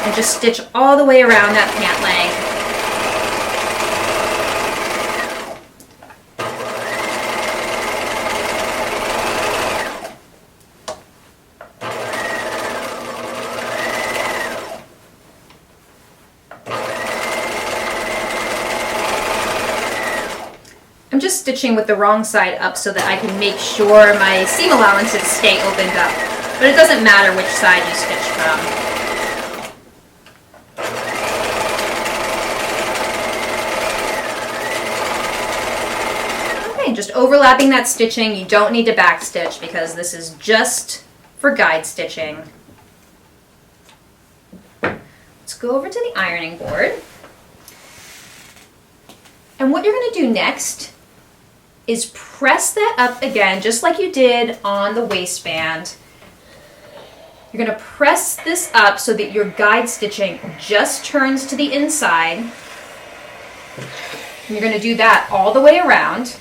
And just stitch all the way around that pant leg. I'm just stitching with the wrong side up so that I can make sure my seam allowances stay opened up. But it doesn't matter which side you stitch from. Just overlapping that stitching. You don't need to back stitch because this is just for guide stitching. Let's go over to the ironing board. And what you're going to do next is press that up again, just like you did on the waistband. You're going to press this up so that your guide stitching just turns to the inside. And you're going to do that all the way around.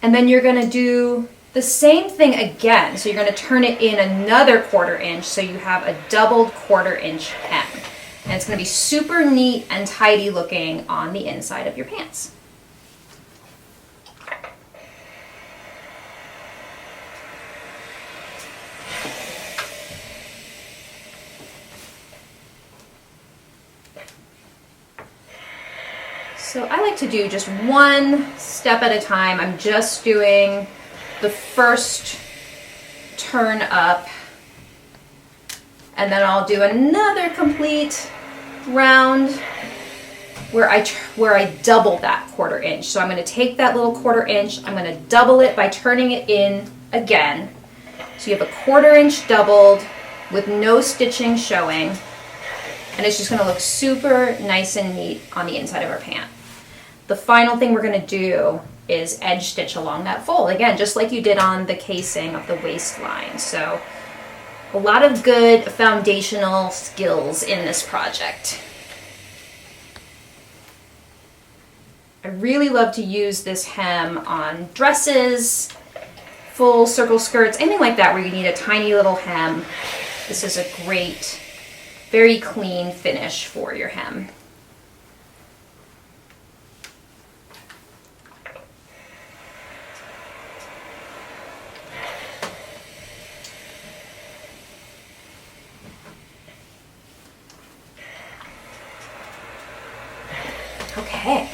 And then you're going to do the same thing again. So you're going to turn it in another 1/4 inch so you have a doubled 1/4 inch hem. And it's going to be super neat and tidy looking on the inside of your pants. So I like to do just one step at a time. I'm just doing the first turn up, and then I'll do another complete round where I double that 1/4 inch. So I'm going to take that little 1/4 inch, I'm going to double it by turning it in again. So you have a 1/4 inch doubled with no stitching showing, and it's just going to look super nice and neat on the inside of our pant. The final thing we're going to do is edge stitch along that fold, again, just like you did on the casing of the waistline. So a lot of good foundational skills in this project. I really love to use this hem on dresses, full circle skirts, anything like that where you need a tiny little hem. This is a great, very clean finish for your hem. Okay.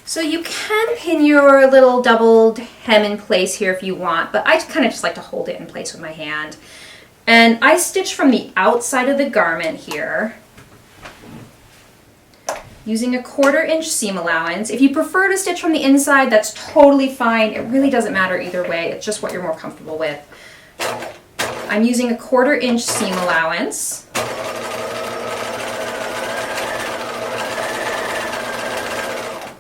So you can pin your little doubled hem in place here if you want, but I kind of just like to hold it in place with my hand. And I stitch from the outside of the garment here, using a 1/4 inch seam allowance. If you prefer to stitch from the inside, that's totally fine. It really doesn't matter either way. It's just what you're more comfortable with. I'm using a 1/4 inch seam allowance.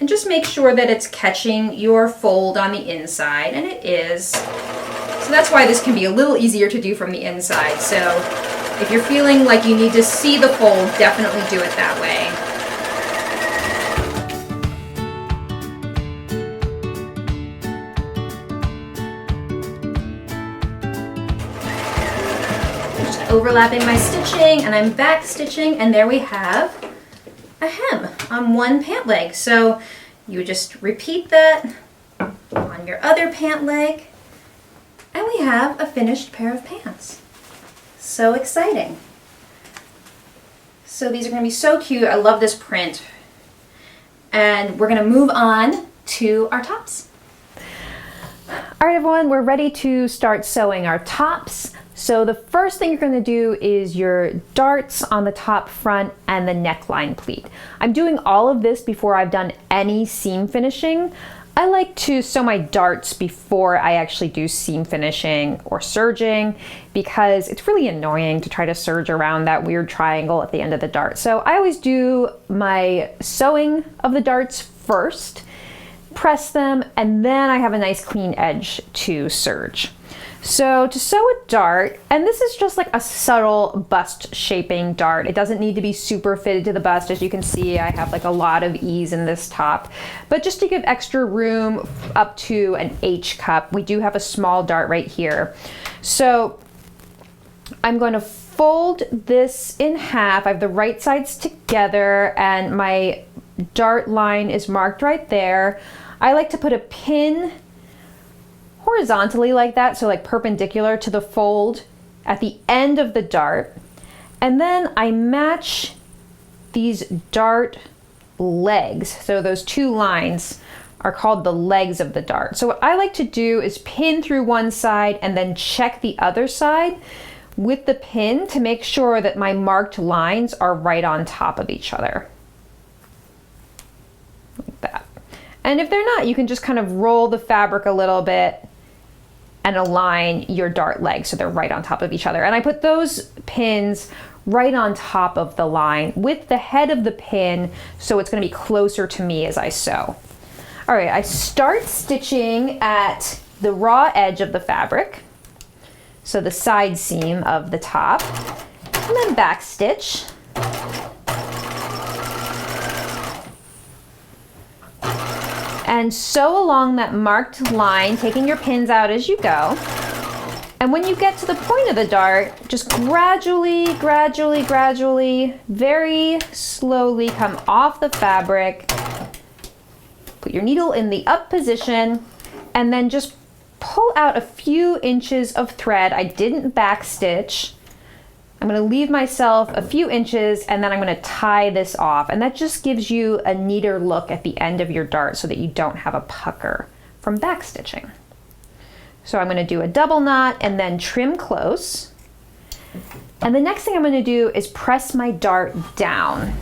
And just make sure that it's catching your fold on the inside, and it is. So that's why this can be a little easier to do from the inside. So if you're feeling like you need to see the fold, definitely do it that way. Just overlapping my stitching, and I'm back stitching, and there we have a hem on one pant leg. So you just repeat that on your other pant leg, and we have a finished pair of pants. So exciting. So these are going to be so cute. I love this print. And we're going to move on to our tops. All right, everyone, we're ready to start sewing our tops. So the first thing you're going to do is your darts on the top, front, and the neckline pleat. I'm doing all of this before I've done any seam finishing. I like to sew my darts before I actually do seam finishing or serging because it's really annoying to try to serge around that weird triangle at the end of the dart. So I always do my sewing of the darts first, press them, and then I have a nice clean edge to serge. So to sew a dart, and this is just like a subtle bust shaping dart. It doesn't need to be super fitted to the bust. As you can see, I have like a lot of ease in this top, but just to give extra room up to an H cup, we do have a small dart right here. So I'm going to fold this in half. I have the right sides together and my dart line is marked right there. I like to put a pin horizontally like that, so like perpendicular to the fold at the end of the dart, and then I match these dart legs. So those two lines are called the legs of the dart. So what I like to do is pin through one side and then check the other side with the pin to make sure that my marked lines are right on top of each other, like that. And if they're not, you can just kind of roll the fabric a little bit and align your dart legs so they're right on top of each other. And I put those pins right on top of the line with the head of the pin so it's going to be closer to me as I sew. All right, I start stitching at the raw edge of the fabric, so the side seam of the top, and then back stitch. And sew along that marked line, taking your pins out as you go. And when you get to the point of the dart, just gradually, very slowly come off the fabric. Put your needle in the up position, and then just pull out a few inches of thread. I didn't back stitch. I'm going to leave myself a few inches, and then I'm going to tie this off, and that just gives you a neater look at the end of your dart so that you don't have a pucker from back stitching. So I'm going to do a double knot and then trim close, and the next thing I'm going to do is press my dart down.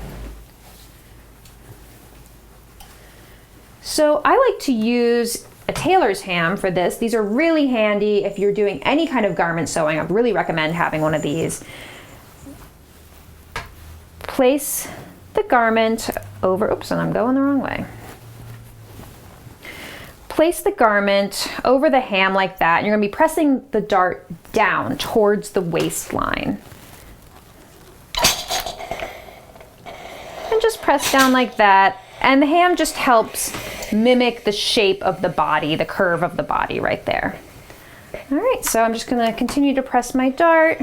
So I like to use a tailor's ham for this. These are really handy if you're doing any kind of garment sewing. I really recommend having one of these. Place the garment over, oops, and I'm going the wrong way. Place the garment over the ham like that, and you're gonna be pressing the dart down towards the waistline. And just press down like that, and the ham just helps mimic the shape of the body, the curve of the body right there. All right, so I'm just gonna continue to press my dart.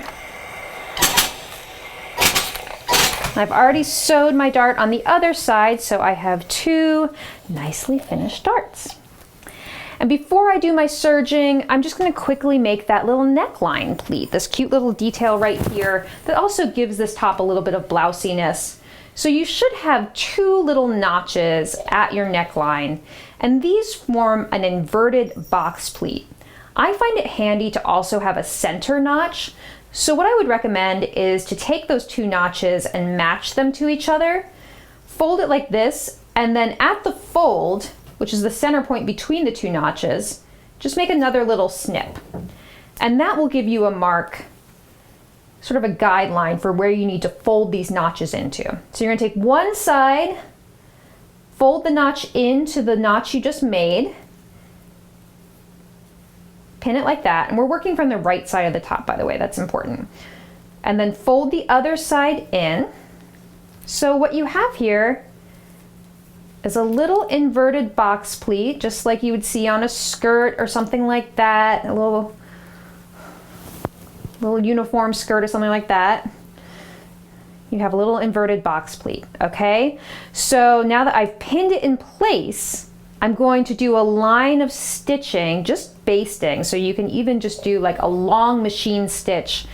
I've already sewed my dart on the other side, so I have two nicely finished darts. And before I do my serging, I'm just gonna quickly make that little neckline pleat, this cute little detail right here that also gives this top a little bit of blousiness. So you should have two little notches at your neckline, and these form an inverted box pleat. I find it handy to also have a center notch. So what I would recommend is to take those two notches and match them to each other, fold it like this, and then at the fold, which is the center point between the two notches, just make another little snip. And that will give you a mark, sort of a guideline for where you need to fold these notches into. So you're gonna take one side, fold the notch into the notch you just made, pin it like that, and we're working from the right side of the top, by the way, that's important. And then fold the other side in. So what you have here is a little inverted box pleat, just like you would see on a skirt or something like that, a little uniform skirt or something like that. You have a little inverted box pleat, okay? So now that I've pinned it in place, I'm going to do a line of stitching, just basting, so you can even just do like a long machine stitch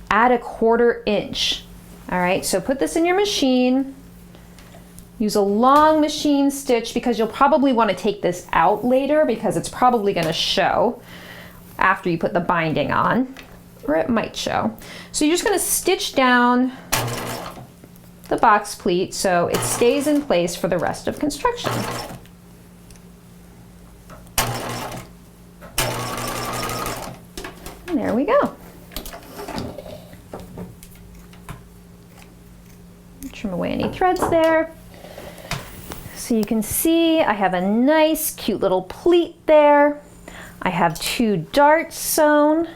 at 1/4 inch. All right, so put this in your machine, use a long machine stitch because you'll probably want to take this out later because it's probably going to show after you put the binding on, or it might show. So you're just going to stitch down the box pleat so it stays in place for the rest of construction. And there we go. Trim away any threads there. So you can see I have a nice, cute little pleat there. I have 2 darts sewn.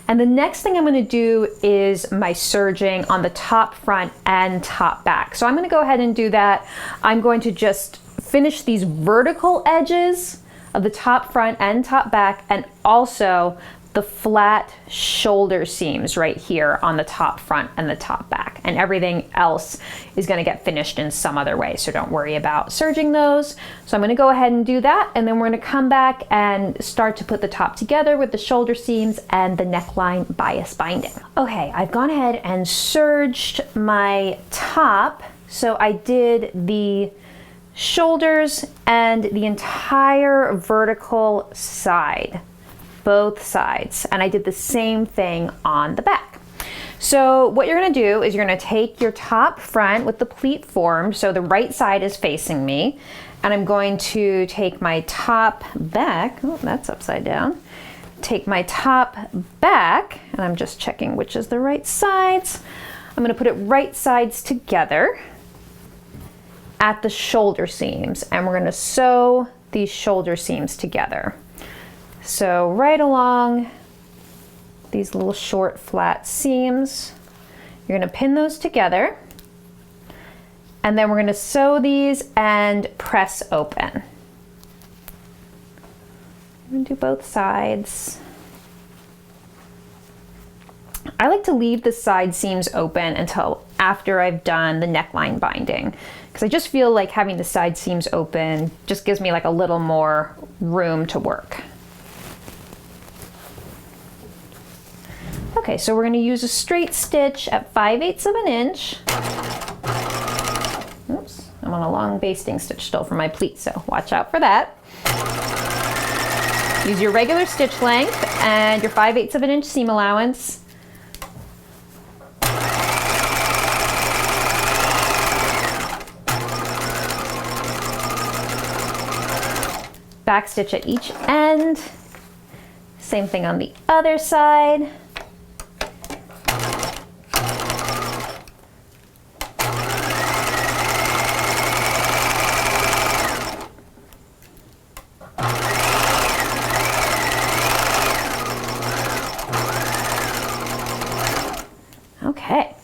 And the next thing I'm going to do is my serging on the top front and top back. So I'm going to go ahead and do that. I'm going to just finish these vertical edges of the top front and top back, and also the flat shoulder seams right here on the top front and the top back, and everything else is going to get finished in some other way, so don't worry about serging those. So I'm going to go ahead and do that, and then we're going to come back and start to put the top together with the shoulder seams and the neckline bias binding. Okay, I've gone ahead and serged my top, so I did the shoulders and the entire vertical side, both sides, and I did the same thing on the back. So what you're going to do is you're going to take your top front with the pleat formed, so the right side is facing me, and I'm going to take my top back, oh that's upside down, take my top back, and I'm just checking which is the right sides. I'm going to put it right sides together at the shoulder seams, and we're going to sew these shoulder seams together. So right along these little short flat seams, you're going to pin those together, and then we're going to sew these and press open. I'm going to do both sides. I like to leave the side seams open until after I've done the neckline binding, because I just feel like having the side seams open just gives me like a little more room to work. Okay, so we're going to use a straight stitch at 5/8 of an inch. Oops, I'm on a long basting stitch still for my pleat, so watch out for that. Use your regular stitch length and your 5/8 of an inch seam allowance. Back stitch at each end. Same thing on the other side. Okay,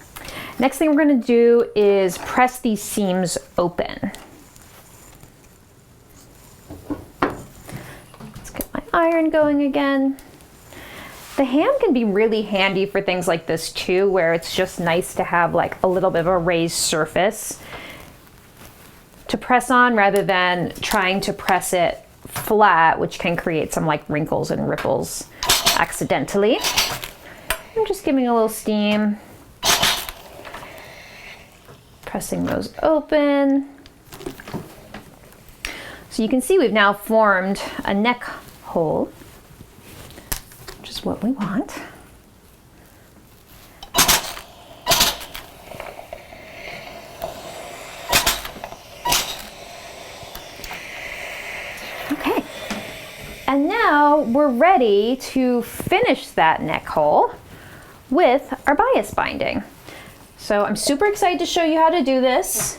next thing we're going to do is press these seams open. Let's get my iron going again. The hand can be really handy for things like this too, where it's just nice to have like a little bit of a raised surface to press on rather than trying to press it flat, which can create some like wrinkles and ripples accidentally. I'm just giving a little steam. pressing those open. So you can see we've now formed a neck hole, which is what we want. Okay, and now we're ready to finish that neck hole with our bias binding. So I'm super excited to show you how to do this.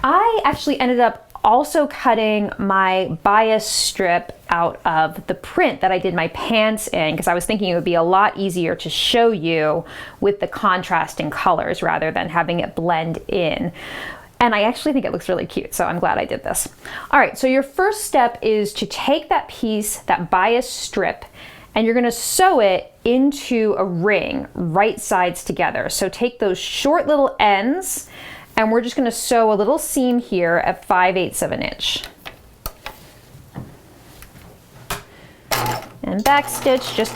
I actually ended up also cutting my bias strip out of the print that I did my pants in, because I was thinking it would be a lot easier to show you with the contrasting colors rather than having it blend in. And I actually think it looks really cute, so I'm glad I did this. All right, so your first step is to take that piece, that bias strip, and you're gonna sew it into a ring, right sides together. So take those short little ends, and we're just gonna sew a little seam here at 5/8 of an inch. And backstitch just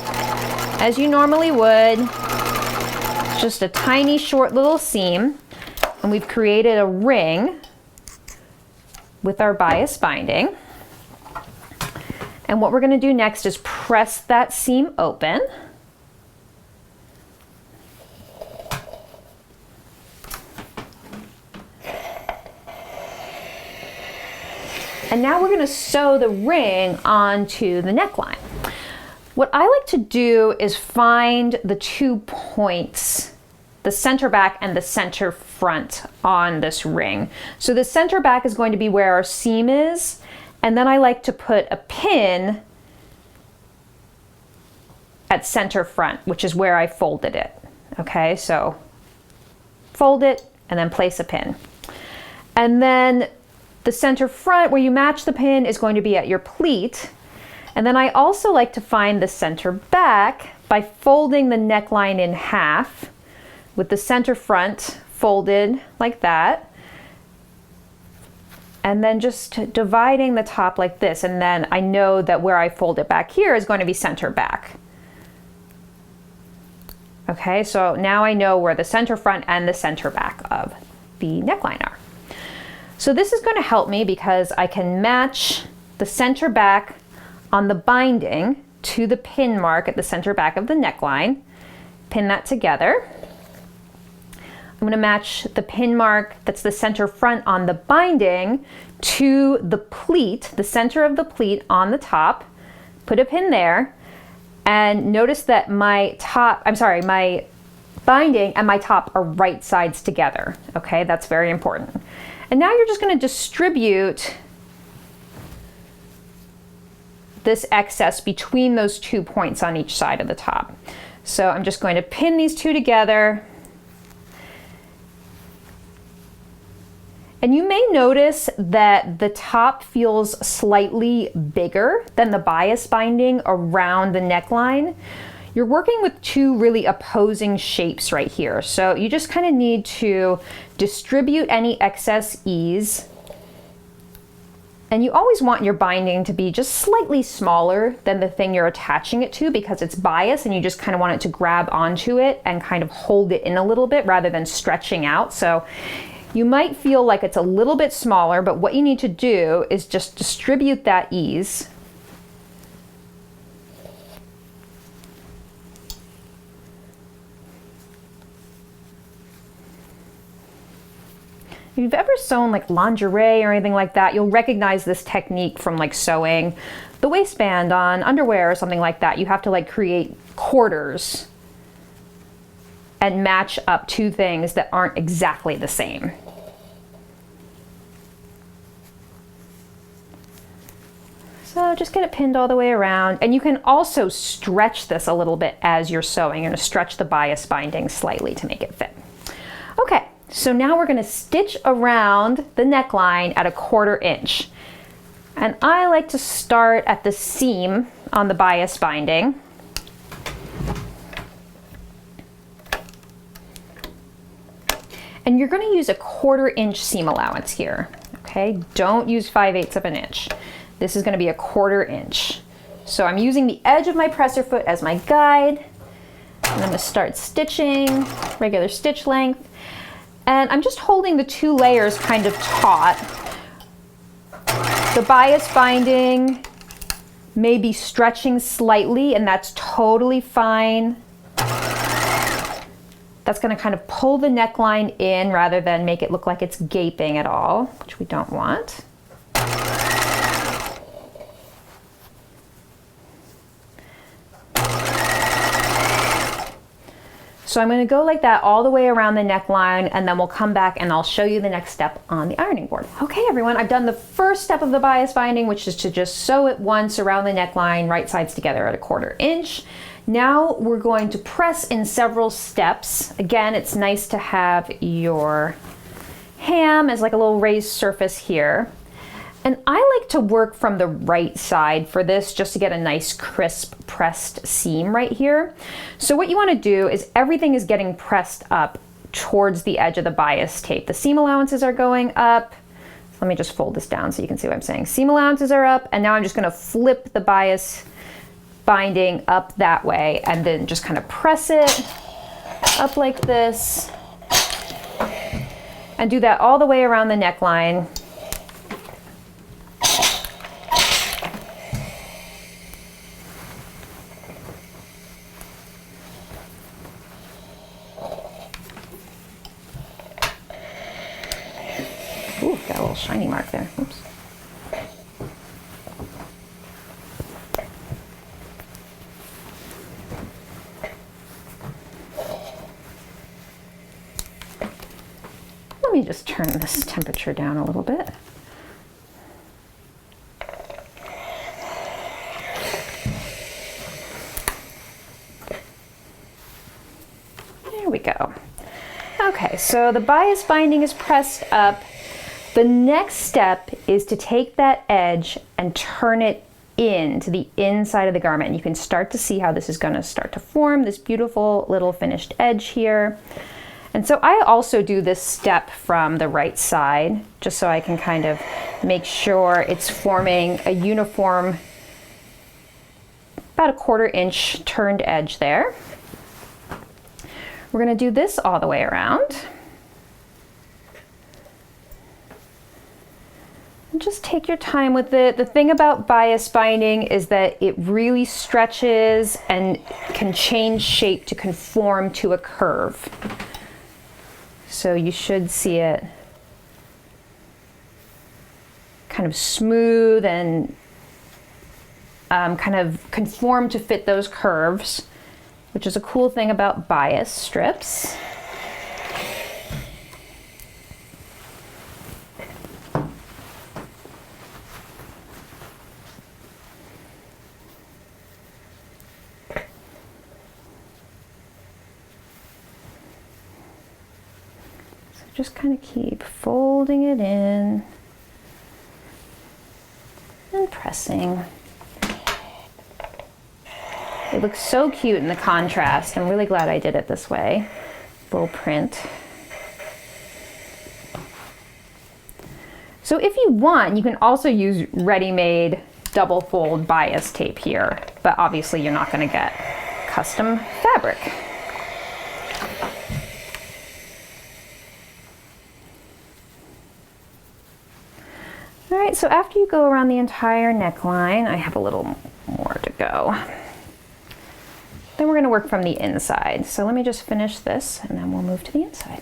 as you normally would. It's just a tiny short little seam. And we've created a ring with our bias binding. And what we're gonna do next is press that seam open. And now we're gonna sew the ring onto the neckline. What I like to do is find the 2 points, the center back and the center front on this ring. So the center back is going to be where our seam is, and then I like to put a pin at center front, which is where I folded it. Okay, so fold it and then place a pin. And then the center front where you match the pin is going to be at your pleat. And then I also like to find the center back by folding the neckline in half with the center front folded like that. And then just dividing the top like this. And then I know that where I fold it back here is going to be center back. Okay, so now I know where the center front and the center back of the neckline are. So this is going to help me because I can match the center back on the binding to the pin mark at the center back of the neckline, pin that together. I'm going to match the pin mark that's the center front on the binding to the pleat, the center of the pleat on the top, put a pin there, and notice that my binding and my top are right sides together. Okay, that's very important. And now you're just going to distribute this excess between those 2 points on each side of the top. So I'm just going to pin these two together. And you may notice that the top feels slightly bigger than the bias binding around the neckline. You're working with two really opposing shapes right here. So you just kind of need to distribute any excess ease. And you always want your binding to be just slightly smaller than the thing you're attaching it to because it's bias and you just kind of want it to grab onto it and kind of hold it in a little bit rather than stretching out. So you might feel like it's a little bit smaller, but what you need to do is just distribute that ease. If you've ever sewn like lingerie or anything like that, you'll recognize this technique from like sewing the waistband on underwear or something like that. You have to like create quarters and match up two things that aren't exactly the same. So just get it pinned all the way around. And you can also stretch this a little bit as you're sewing. You're gonna stretch the bias binding slightly to make it fit. Okay. So now we're going to stitch around the neckline at 1/4 inch. And I like to start at the seam on the bias binding. And you're going to use 1/4 inch seam allowance here. Okay, don't use 5/8 of an inch. This is going to be 1/4 inch. So I'm using the edge of my presser foot as my guide. And I'm going to start stitching, regular stitch length. And I'm just holding the two layers kind of taut. The bias binding may be stretching slightly, and that's totally fine. That's going to kind of pull the neckline in rather than make it look like it's gaping at all, which we don't want. So I'm going to go like that all the way around the neckline, and then we'll come back and I'll show you the next step on the ironing board. Okay everyone, I've done the first step of the bias binding, which is to just sew it once around the neckline, right sides together at 1/4 inch. Now we're going to press in several steps. Again, it's nice to have your ham as like a little raised surface here. And I like to work from the right side for this just to get a nice crisp pressed seam right here. So what you want to do is everything is getting pressed up towards the edge of the bias tape. The seam allowances are going up. So let me just fold this down so you can see what I'm saying. Seam allowances are up, and now I'm just going to flip the bias binding up that way and then just kind of press it up like this and do that all the way around the neckline. Ooh, got a little shiny mark there. Oops. Let me just turn this temperature down a little bit. There we go. Okay, so the bias binding is pressed up. The next step is to take that edge and turn it in to the inside of the garment. And you can start to see how this is going to start to form this beautiful little finished edge here. And so I also do this step from the right side, just so I can kind of make sure it's forming a uniform, about 1/4 inch turned edge there. We're going to do this all the way around. And just take your time with it. The thing about bias binding is that it really stretches and can change shape to conform to a curve. So you should see it kind of smooth and kind of conform to fit those curves, which is a cool thing about bias strips. Just kind of keep folding it in and pressing. It looks so cute in the contrast. I'm really glad I did it this way. Little print. So if you want, you can also use ready-made double fold bias tape here, but obviously you're not going to get custom fabric. All right, so after you go around the entire neckline, I have a little more to go. Then we're going to work from the inside. So let me just finish this and then we'll move to the inside.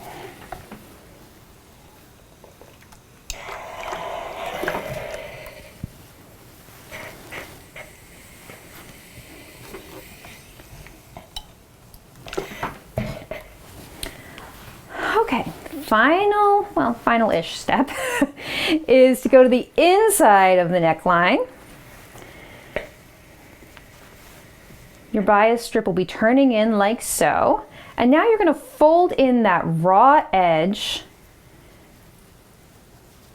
Okay, final-ish step is to go to the inside of the neckline. Your bias strip will be turning in like so. And now you're going to fold in that raw edge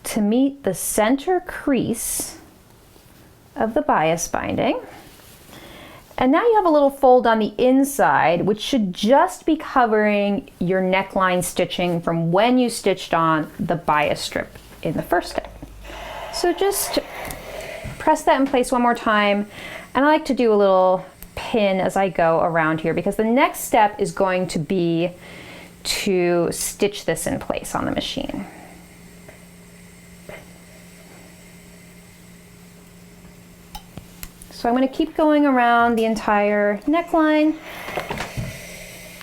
to meet the center crease of the bias binding. And now you have a little fold on the inside, which should just be covering your neckline stitching from when you stitched on the bias strip in the first step. So just press that in place one more time. And I like to do a little pin as I go around here, because the next step is going to be to stitch this in place on the machine. So I'm going to keep going around the entire neckline,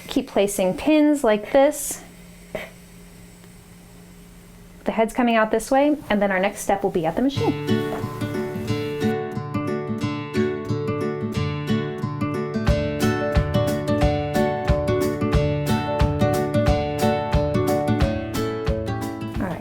keep placing pins like this. The head's coming out this way, and then our next step will be at the machine.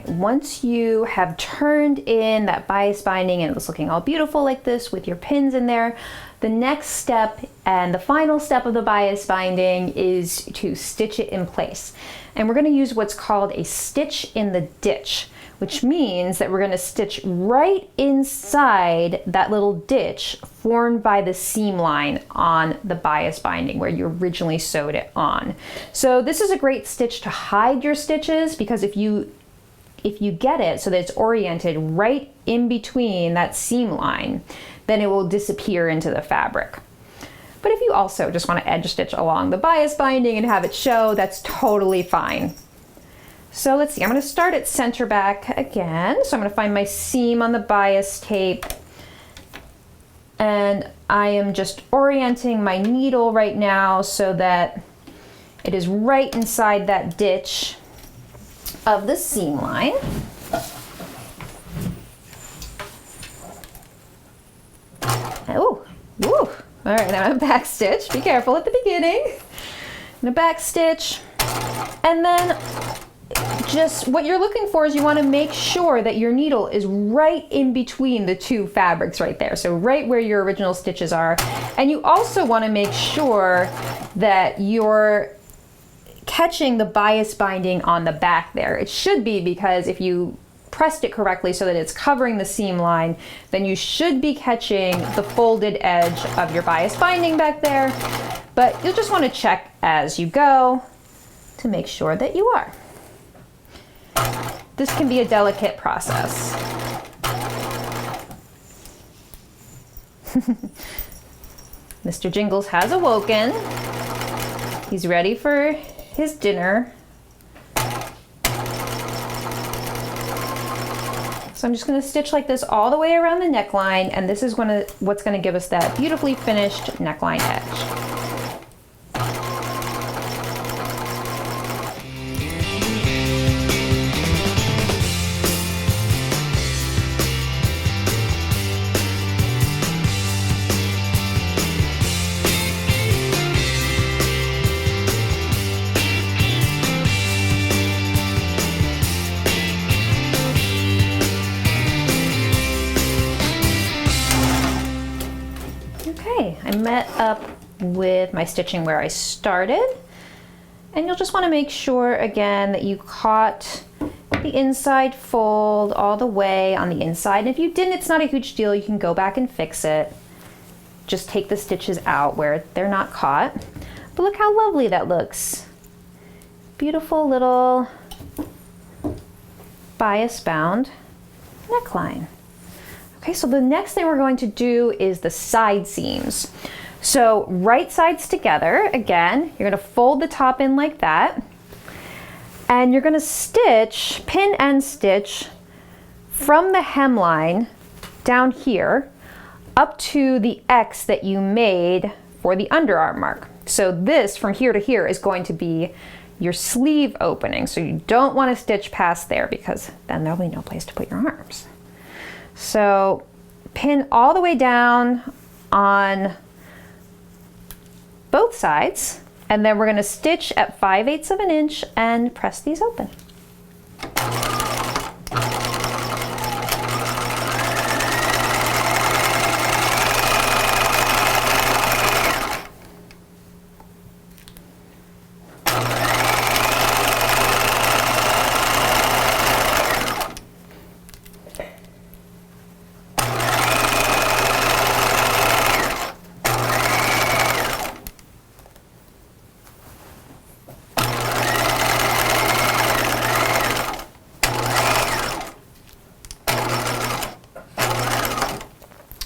Once you have turned in that bias binding and it's looking all beautiful like this with your pins in there, the next step and the final step of the bias binding is to stitch it in place. And we're going to use what's called a stitch in the ditch, which means that we're going to stitch right inside that little ditch formed by the seam line on the bias binding where you originally sewed it on. So this is a great stitch to hide your stitches, because if you get it so that it's oriented right in between that seam line, then it will disappear into the fabric. But if you also just want to edge stitch along the bias binding and have it show, that's totally fine. So let's see, I'm going to start at center back again. So I'm going to find my seam on the bias tape, and I am just orienting my needle right now so that it is right inside that ditch of the seam line. Oh, woo. All right, now I'm gonna back stitch. Be careful at the beginning. I'm gonna back stitch, and then just what you're looking for is you want to make sure that your needle is right in between the two fabrics right there. So right where your original stitches are. And you also want to make sure that you're catching the bias binding on the back there. It should be, because if you pressed it correctly so that it's covering the seam line, then you should be catching the folded edge of your bias binding back there. But you'll just want to check as you go to make sure that you are. This can be a delicate process. Mr. Jingles has awoken. He's ready for his dinner. So I'm just going to stitch like this all the way around the neckline, and this is what's going to give us that beautifully finished neckline edge. I met up with my stitching where I started, and you'll just want to make sure again that you caught the inside fold all the way on the inside. And if you didn't, it's not a huge deal. You can go back and fix it. Just take the stitches out where they're not caught. But look how lovely that looks. Beautiful little bias bound neckline. Okay, so the next thing we're going to do is the side seams. So right sides together, again, you're gonna fold the top in like that, and you're gonna stitch, pin and stitch from the hemline down here up to the X that you made for the underarm mark. So this from here to here is going to be your sleeve opening. So you don't want to stitch past there, because then there'll be no place to put your arms. So pin all the way down on both sides, and then we're going to stitch at 5/8 of an inch and press these open.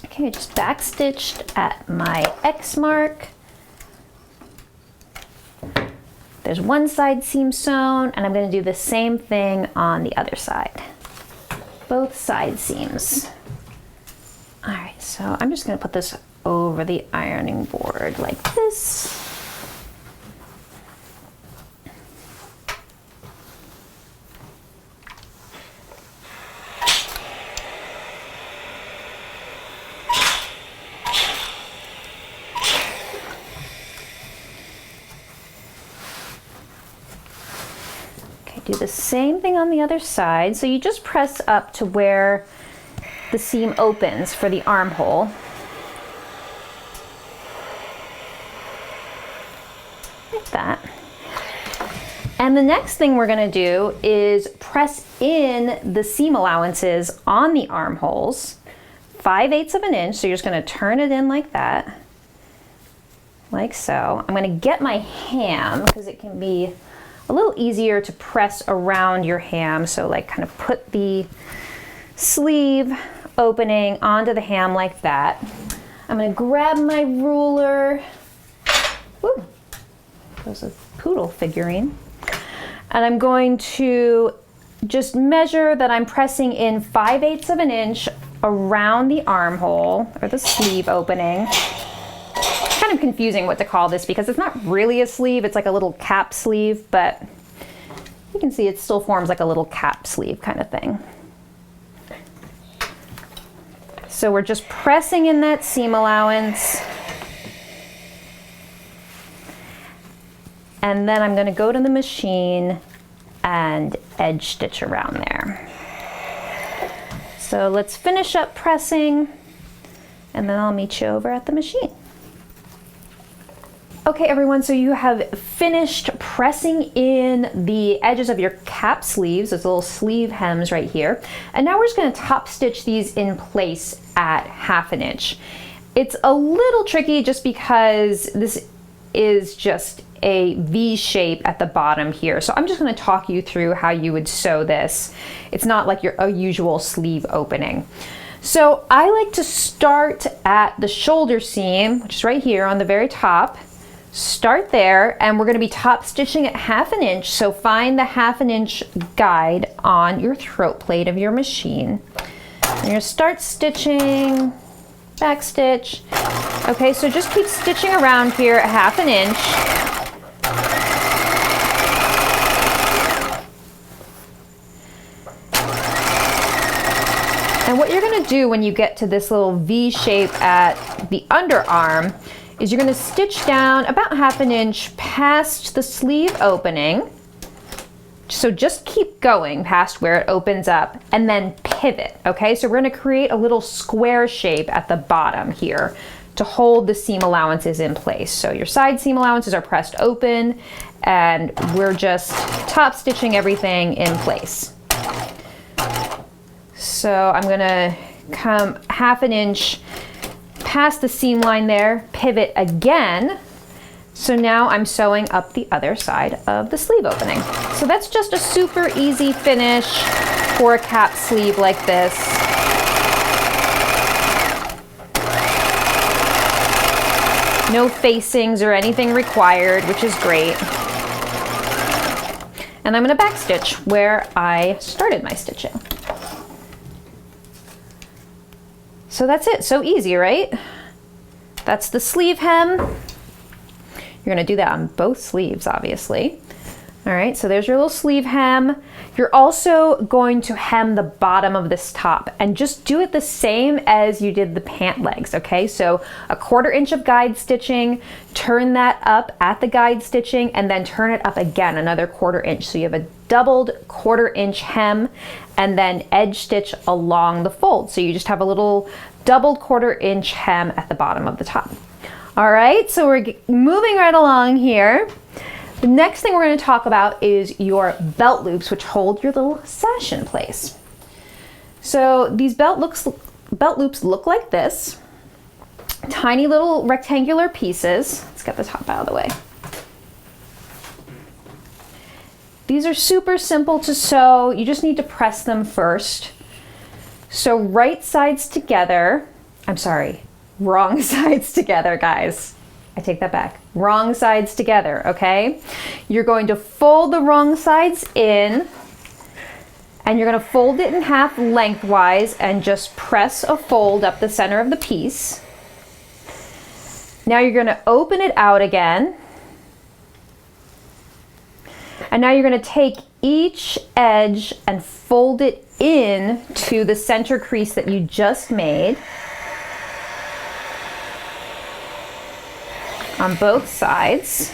Okay, just back stitched at my X mark. There's one side seam sewn, and I'm going to do the same thing on the other side. Both side seams. All right, so I'm just going to put this over the ironing board like this. Do the same thing on the other side. So you just press up to where the seam opens for the armhole. Like that. And the next thing we're going to do is press in the seam allowances on the armholes, 5/8 of an inch. So you're just going to turn it in like that, like so. I'm going to get my ham because it can be a little easier to press around your ham. So like kind of put the sleeve opening onto the ham like that. I'm going to grab my ruler. Woo, there's a poodle figurine. And I'm going to just measure that I'm pressing in 5/8 of an inch around the armhole or the sleeve opening. Kind of confusing what to call this because it's not really a sleeve, it's like a little cap sleeve, but you can see it still forms like a little cap sleeve kind of thing. So we're just pressing in that seam allowance, and then I'm going to go to the machine and edge stitch around there. So let's finish up pressing, and then I'll meet you over at the machine. Okay everyone, so you have finished pressing in the edges of your cap sleeves, those little sleeve hems right here. And now we're just going to top stitch these in place at 1/2 inch. It's a little tricky just because this is just a V shape at the bottom here. So I'm just going to talk you through how you would sew this. It's not like your usual sleeve opening. So I like to start at the shoulder seam, which is right here on the very top. Start there, and we're going to be top stitching at 1/2 inch. So find the 1/2 inch guide on your throat plate of your machine. And you're going to start stitching, back stitch. Okay, so just keep stitching around here at 1/2 inch. And what you're going to do when you get to this little V shape at the underarm is you're going to stitch down about 1/2 inch past the sleeve opening. So just keep going past where it opens up and then pivot, okay? So we're going to create a little square shape at the bottom here to hold the seam allowances in place. So your side seam allowances are pressed open, and we're just top stitching everything in place. So I'm going to come 1/2 inch past the seam line there, pivot again. So now I'm sewing up the other side of the sleeve opening. So that's just a super easy finish for a cap sleeve like this. No facings or anything required, which is great. And I'm going to back stitch where I started my stitching. So that's it, so easy, right? That's the sleeve hem. You're gonna do that on both sleeves, obviously. All right, so there's your little sleeve hem. You're also going to hem the bottom of this top, and just do it the same as you did the pant legs, okay? So 1/4 inch of guide stitching, turn that up at the guide stitching, and then turn it up again, another 1/4 inch. So you have a doubled 1/4 inch hem, and then edge stitch along the fold. So you just have a little doubled 1/4 inch hem at the bottom of the top. All right, so we're moving right along here. The next thing we're going to talk about is your belt loops, which hold your little sash in place. So these belt loops look like this. Tiny little rectangular pieces. Let's get the top out of the way. These are super simple to sew. You just need to press them first. So right sides together. I'm sorry, wrong sides together, guys. I take that back. Wrong sides together, okay? You're going to fold the wrong sides in, and you're going to fold it in half lengthwise and just press a fold up the center of the piece. Now you're going to open it out again. And now you're going to take each edge and fold it in to the center crease that you just made on both sides.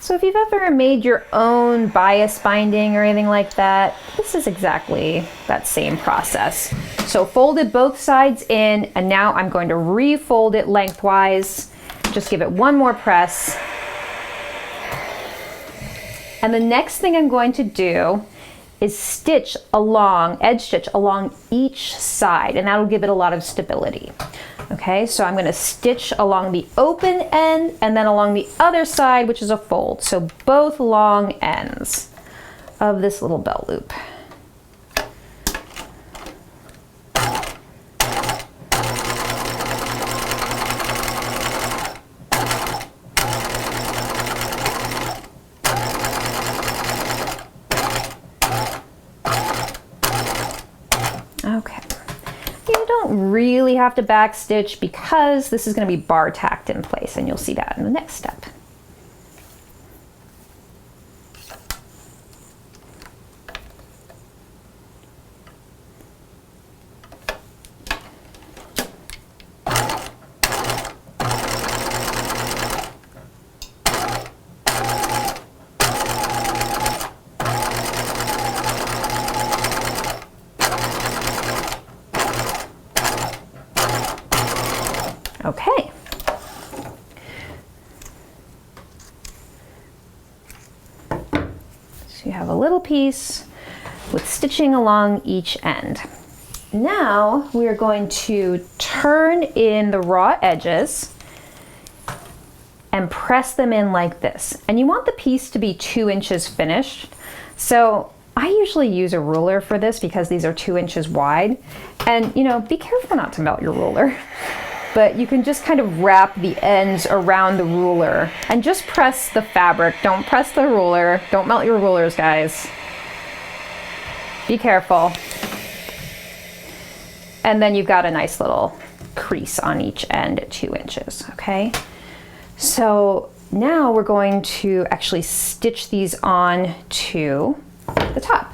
So if you've ever made your own bias binding or anything like that, this is exactly that same process. So folded both sides in, and now I'm going to refold it lengthwise. Just give it one more press. And the next thing I'm going to do is stitch along, edge stitch along each side, and that'll give it a lot of stability. Okay, so I'm going to stitch along the open end and then along the other side, which is a fold. So both long ends of this little belt loop. Okay. You don't really have to back stitch because this is going to be bar tacked in place, and you'll see that in the next step. Okay. So you have a little piece with stitching along each end. Now we are going to turn in the raw edges and press them in like this. And you want the piece to be 2 inches finished. So I usually use a ruler for this because these are 2 inches wide. And you know, be careful not to melt your ruler. But you can just kind of wrap the ends around the ruler and just press the fabric. Don't press the ruler. Don't melt your rulers, guys. Be careful. And then you've got a nice little crease on each end at 2 inches, okay? So now we're going to actually stitch these on to the top.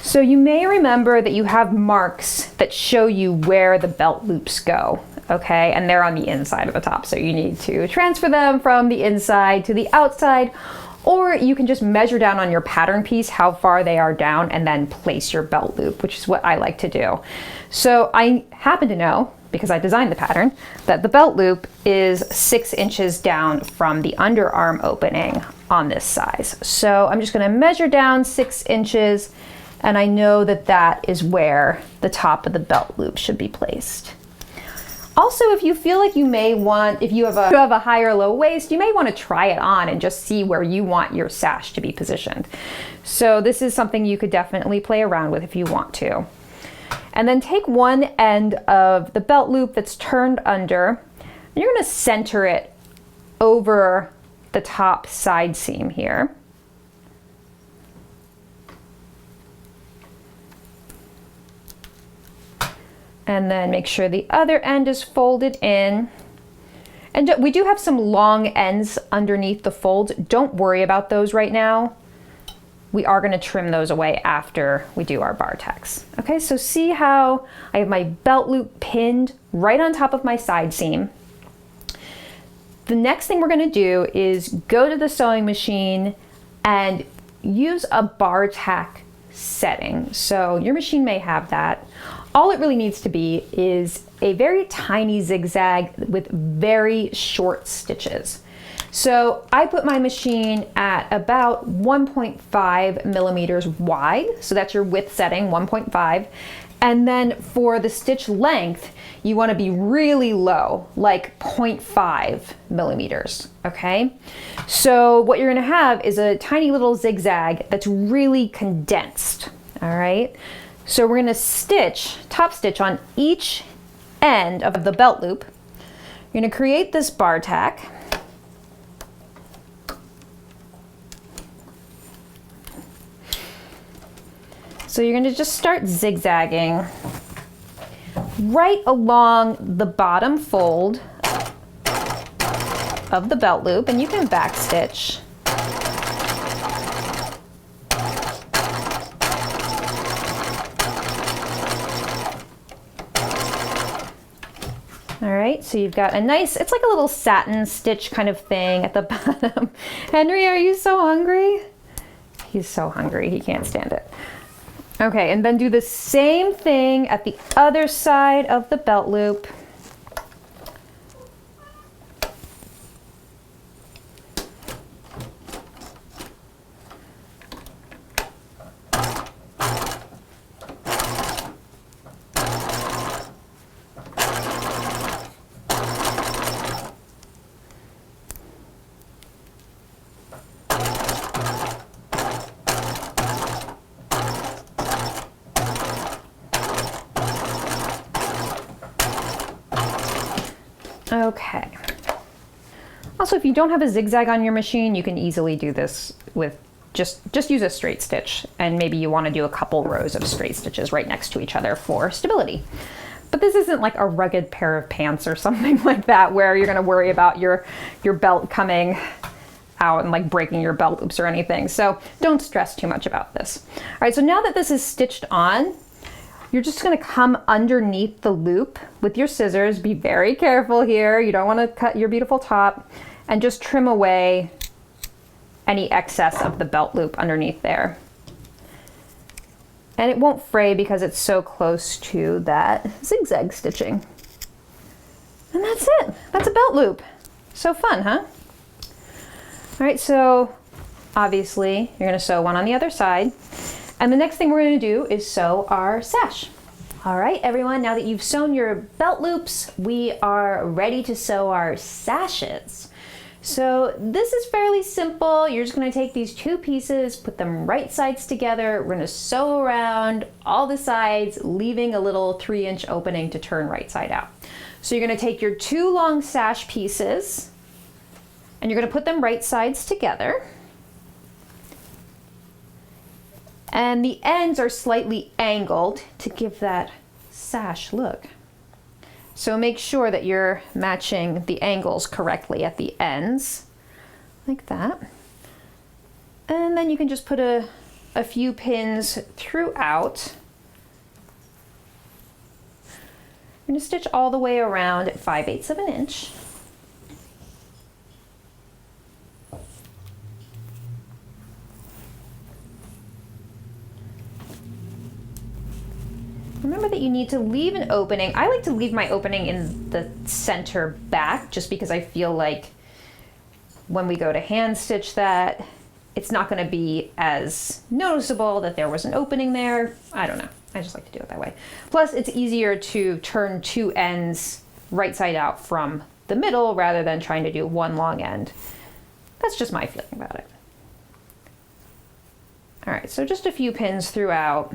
So you may remember that you have marks that show you where the belt loops go, okay? And they're on the inside of the top, so you need to transfer them from the inside to the outside, or you can just measure down on your pattern piece how far they are down and then place your belt loop, which is what I like to do. So I happen to know, because I designed the pattern, that the belt loop is 6 inches down from the underarm opening on this size. So I'm just gonna measure down 6 inches, and I know that that is where the top of the belt loop should be placed. Also, if you feel like you may want, if you have a high or low waist, you may want to try it on and just see where you want your sash to be positioned. So this is something you could definitely play around with if you want to. And then take one end of the belt loop that's turned under, and you're going to center it over the top side seam here. And then make sure the other end is folded in. And we do have some long ends underneath the folds. Don't worry about those right now. We are going to trim those away after we do our bar tacks. Okay, so see how I have my belt loop pinned right on top of my side seam. The next thing we're going to do is go to the sewing machine and use a bar tack setting. So your machine may have that. All it really needs to be is a very tiny zigzag with very short stitches. So I put my machine at about 1.5 millimeters wide. So that's your width setting, 1.5. And then for the stitch length, you want to be really low, like 0.5 millimeters, okay? So what you're going to have is a tiny little zigzag that's really condensed, all right? So we're gonna stitch, top stitch on each end of the belt loop. You're gonna create this bar tack. So you're gonna just start zigzagging right along the bottom fold of the belt loop, and you can back stitch. All right, so you've got a nice, it's like a little satin stitch kind of thing at the bottom. Henry, are you so hungry? He's so hungry, he can't stand it. Okay, and then do the same thing at the other side of the belt loop. Okay. Also, if you don't have a zigzag on your machine, you can easily do this with just use a straight stitch, and maybe you want to do a couple rows of straight stitches right next to each other for stability. But this isn't like a rugged pair of pants or something like that where you're going to worry about your belt coming out and like breaking your belt loops or anything. So don't stress too much about this. All right, so now that this is stitched on, you're just gonna come underneath the loop with your scissors. Be very careful here. You don't wanna cut your beautiful top, and just trim away any excess of the belt loop underneath there. And it won't fray because it's so close to that zigzag stitching. And that's it, that's a belt loop. So fun, huh? All right, so obviously you're gonna sew one on the other side. And the next thing we're going to do is sew our sash. All right, everyone, now that you've sewn your belt loops, we are ready to sew our sashes. So this is fairly simple. You're just going to take these two pieces, put them right sides together. We're going to sew around all the sides, leaving a little 3-inch opening to turn right side out. So you're going to take your two long sash pieces and you're going to put them right sides together. And the ends are slightly angled to give that sash look. So make sure that you're matching the angles correctly at the ends, like that. And then you can just put a few pins throughout. I'm going to stitch all the way around at 5/8 of an inch. Remember that you need to leave an opening. I like to leave my opening in the center back just because I feel like when we go to hand stitch that, it's not going to be as noticeable that there was an opening there. I don't know. I just like to do it that way. Plus, it's easier to turn two ends right side out from the middle rather than trying to do one long end. That's just my feeling about it. All right, so just a few pins throughout.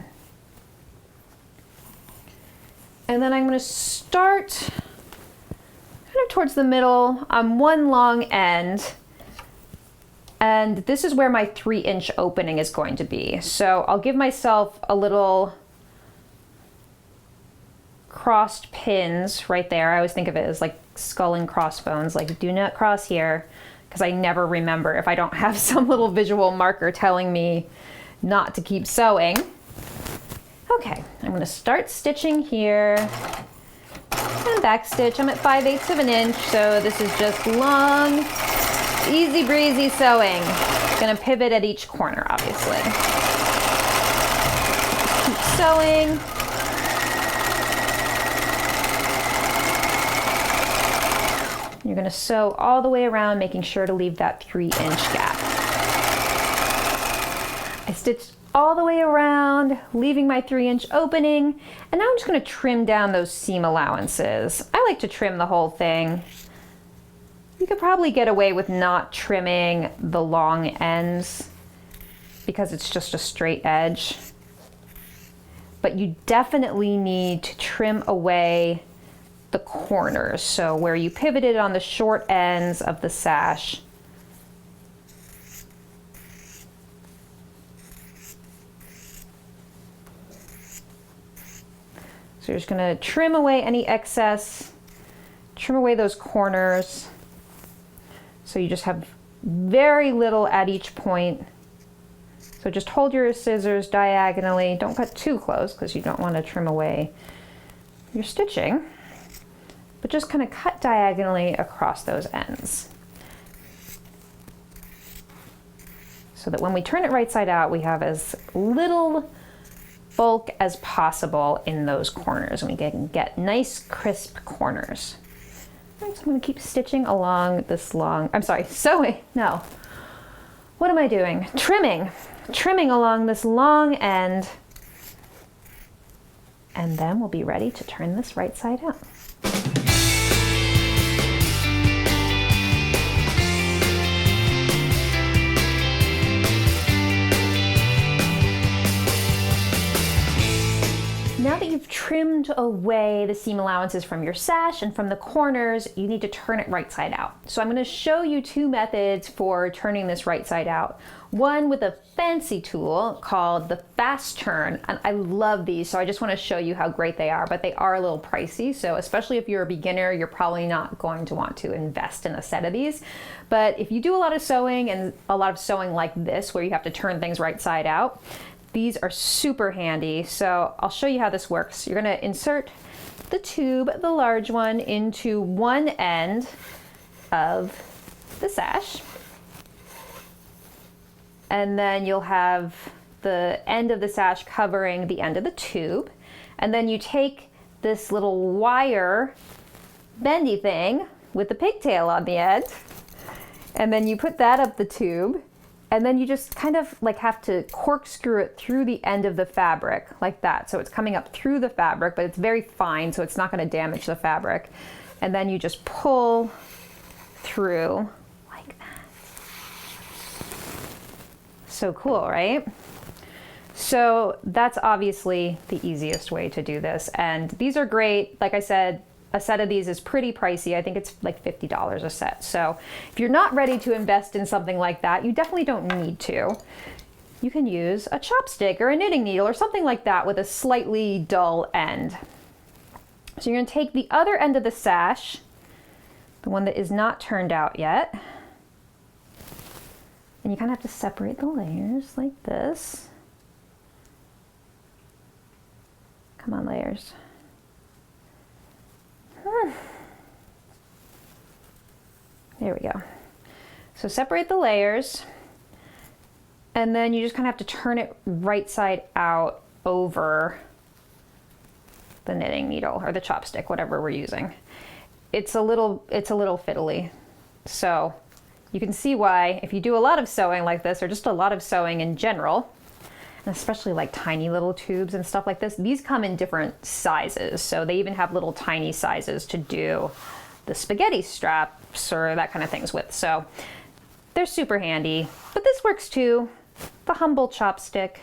And then I'm going to start kind of towards the middle on one long end. And this is where my 3-inch opening is going to be. So I'll give myself a little crossed pins right there. I always think of it as like skull and crossbones, like do not cross here, because I never remember if I don't have some little visual marker telling me not to keep sewing. Okay, I'm going to start stitching here and back stitch. I'm at 5/8 of an inch, so this is just long, easy breezy sewing. Going to pivot at each corner, obviously. Keep sewing. You're going to sew all the way around, making sure to leave that 3-inch gap. I stitched all the way around, leaving my 3-inch opening, and now I'm just going to trim down those seam allowances. I like to trim the whole thing. You could probably get away with not trimming the long ends because it's just a straight edge. but you definitely need to trim away the corners. So where you pivoted on the short ends of the sash, so you're just going to trim away any excess, trim away those corners. So you just have very little at each point. So just hold your scissors diagonally. Don't cut too close because you don't want to trim away your stitching, but just kind of cut diagonally across those ends, so that when we turn it right side out, we have as little bulk as possible in those corners, and we can get nice crisp corners. Right, so I'm going to keep stitching along this long, I'm sorry, sewing, no. What am I doing? Trimming along this long end, and then we'll be ready to turn this right side out. Now that you've trimmed away the seam allowances from your sash and from the corners, you need to turn it right side out. So I'm going to show you two methods for turning this right side out. One with a fancy tool called the fast turn, and I love these, so I just want to show you how great they are, but they are a little pricey, so especially if you're a beginner, you're probably not going to want to invest in a set of these. But if you do a lot of sewing, and a lot of sewing like this where you have to turn things right side out, these are super handy. So I'll show you how this works. You're going to insert the tube, the large one, into one end of the sash, and then you'll have the end of the sash covering the end of the tube, and then you take this little wire bendy thing with the pigtail on the end, and then you put that up the tube, and then you just kind of like have to corkscrew it through the end of the fabric like that. So it's coming up through the fabric, but it's very fine, so it's not going to damage the fabric. And then you just pull through like that. So cool, right? So that's obviously the easiest way to do this. And these are great. Like I said, a set of these is pretty pricey. I think it's like $50 a set. So if you're not ready to invest in something like that, you definitely don't need to. You can use a chopstick or a knitting needle or something like that with a slightly dull end. So you're going to take the other end of the sash, the one that is not turned out yet, and you kind of have to separate the layers like this. Come on, layers. There we go. So separate the layers, and then you just kind of have to turn it right side out over the knitting needle or the chopstick, whatever we're using. It's a little fiddly. So you can see why, if you do a lot of sewing like this, or just a lot of sewing in general, and especially like tiny little tubes and stuff like this, these come in different sizes. So they even have little tiny sizes to do the spaghetti straps or that kind of things with. So they're super handy, but this works too. The humble chopstick.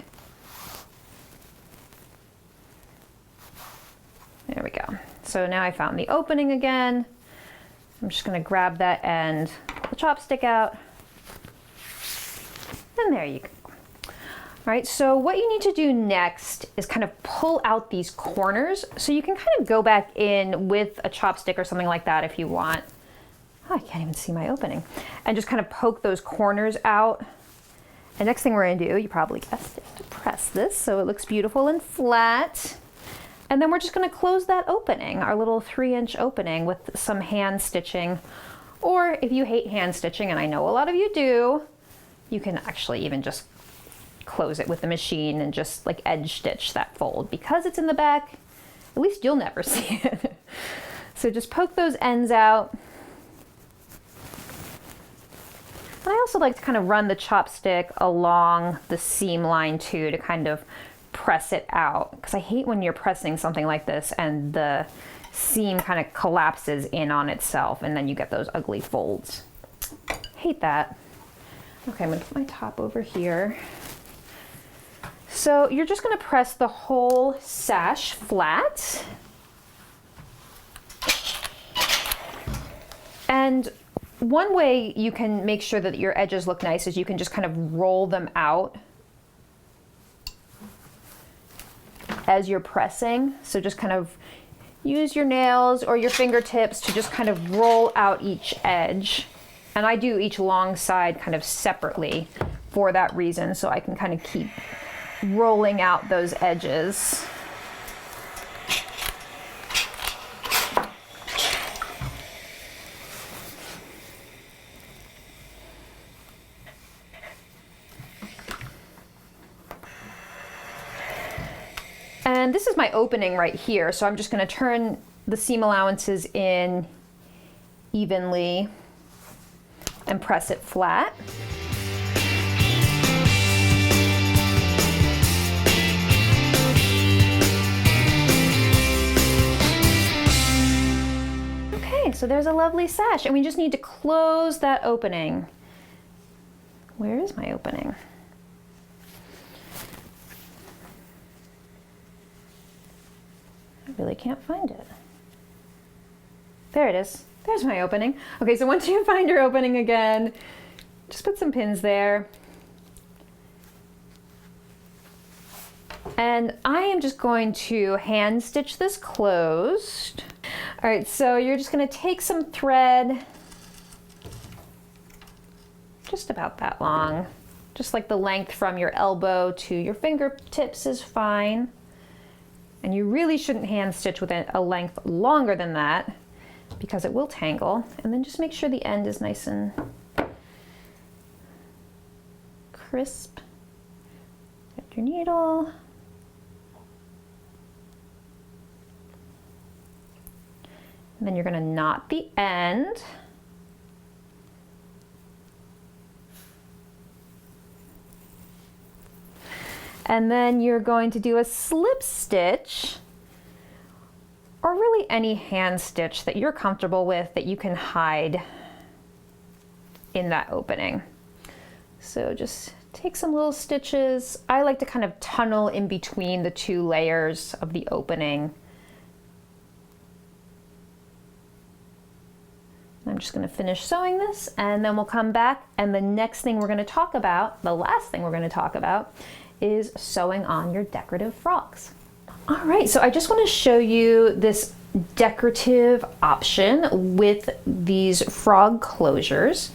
There we go. So now I found the opening again. I'm just going to grab that end, pull the chopstick out, and there you go. All right, so what you need to do next is kind of pull out these corners, so you can kind of go back in with a chopstick or something like that if you want. Oh, I can't even see my opening. And just kind of poke those corners out. And next thing we're gonna do, you probably guessed it, to press this so it looks beautiful and flat. And then we're just gonna close that opening, our little 3-inch opening, with some hand stitching. Or if you hate hand stitching, and I know a lot of you do, you can actually even just close it with the machine and just like edge stitch that fold. Because it's in the back, at least you'll never see it. So just poke those ends out. And I also like to kind of run the chopstick along the seam line too, to kind of press it out, because I hate when you're pressing something like this and the seam kind of collapses in on itself and then you get those ugly folds. Hate that. Okay, I'm gonna put my top over here. So you're just going to press the whole sash flat. And one way you can make sure that your edges look nice is you can just kind of roll them out as you're pressing. So just kind of use your nails or your fingertips to just kind of roll out each edge. And I do each long side kind of separately for that reason, so I can kind of keep rolling out those edges. And this is my opening right here, so I'm just going to turn the seam allowances in evenly and press it flat. Okay, so there's a lovely sash, and we just need to close that opening. Where is my opening? I really can't find it. There it is. There's my opening. Okay, so once you find your opening again, just put some pins there. And I am just going to hand stitch this closed. All right, so you're just gonna take some thread, just about that long, just like the length from your elbow to your fingertips is fine. And you really shouldn't hand stitch with a length longer than that because it will tangle. And then just make sure the end is nice and crisp. Get your needle. And then you're going to knot the end. And then you're going to do a slip stitch, or really any hand stitch that you're comfortable with that you can hide in that opening. So just take some little stitches. I like to kind of tunnel in between the two layers of the opening. I'm just going to finish sewing this, and then we'll come back, and the next thing we're going to talk about, the last thing we're going to talk about, is sewing on your decorative frocks. All right, so I just want to show you this decorative option with these frog closures.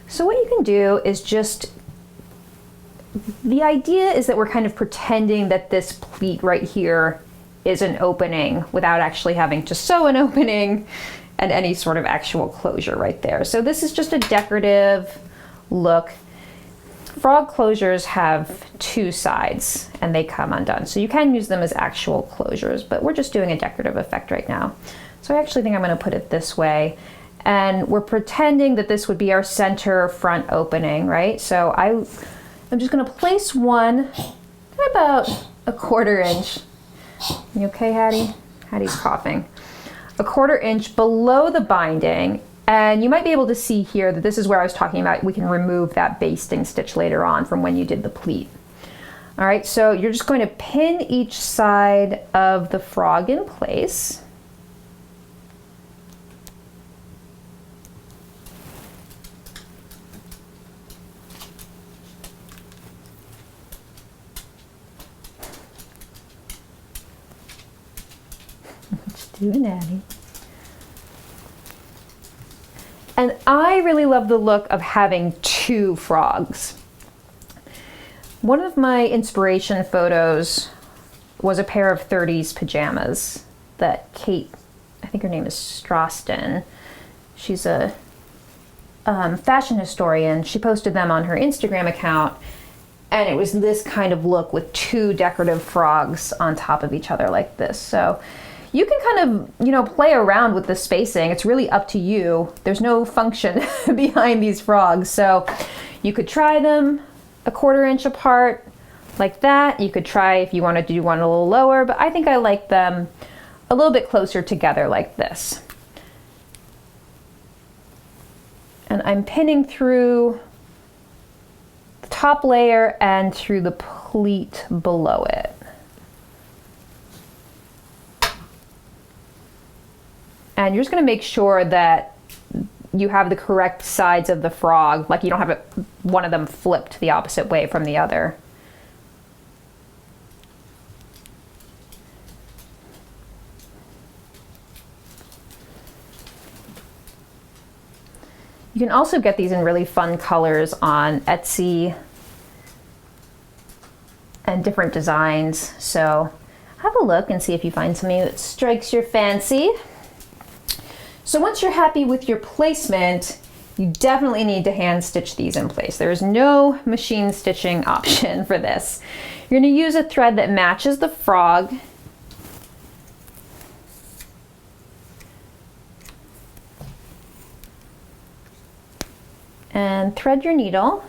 So what you can do is just, the idea is that we're kind of pretending that this pleat right here is an opening without actually having to sew an opening and any sort of actual closure right there. So this is just a decorative look. Frog closures have two sides and they come undone. So you can use them as actual closures, but we're just doing a decorative effect right now. So I actually think I'm going to put it this way. And we're pretending that this would be our center front opening, right? So I'm just going to place one about a 1/4 inch. You okay, Hattie? Hattie's coughing. A 1/4 inch below the binding. And you might be able to see here that this is where I was talking about we can remove that basting stitch later on from when you did the pleat. All right, so you're just going to pin each side of the frog in place. Let's do an Addie. And I really love the look of having two frogs. One of my inspiration photos was a pair of 30s pajamas that Kate, I think her name is Strausten, she's a fashion historian. She posted them on her Instagram account, and it was this kind of look with two decorative frogs on top of each other like this. So you can kind of, play around with the spacing. It's really up to you. There's no function behind these frogs. So you could try them a 1/4 inch apart like that. You could try if you wanted to do one a little lower, but I think I like them a little bit closer together like this. And I'm pinning through the top layer and through the pleat below it. And you're just going to make sure that you have the correct sides of the frog, like you don't have one of them flipped the opposite way from the other. You can also get these in really fun colors on Etsy and different designs. So have a look and see if you find something that strikes your fancy. So once you're happy with your placement, you definitely need to hand stitch these in place. There is no machine stitching option for this. You're going to use a thread that matches the frog. And thread your needle.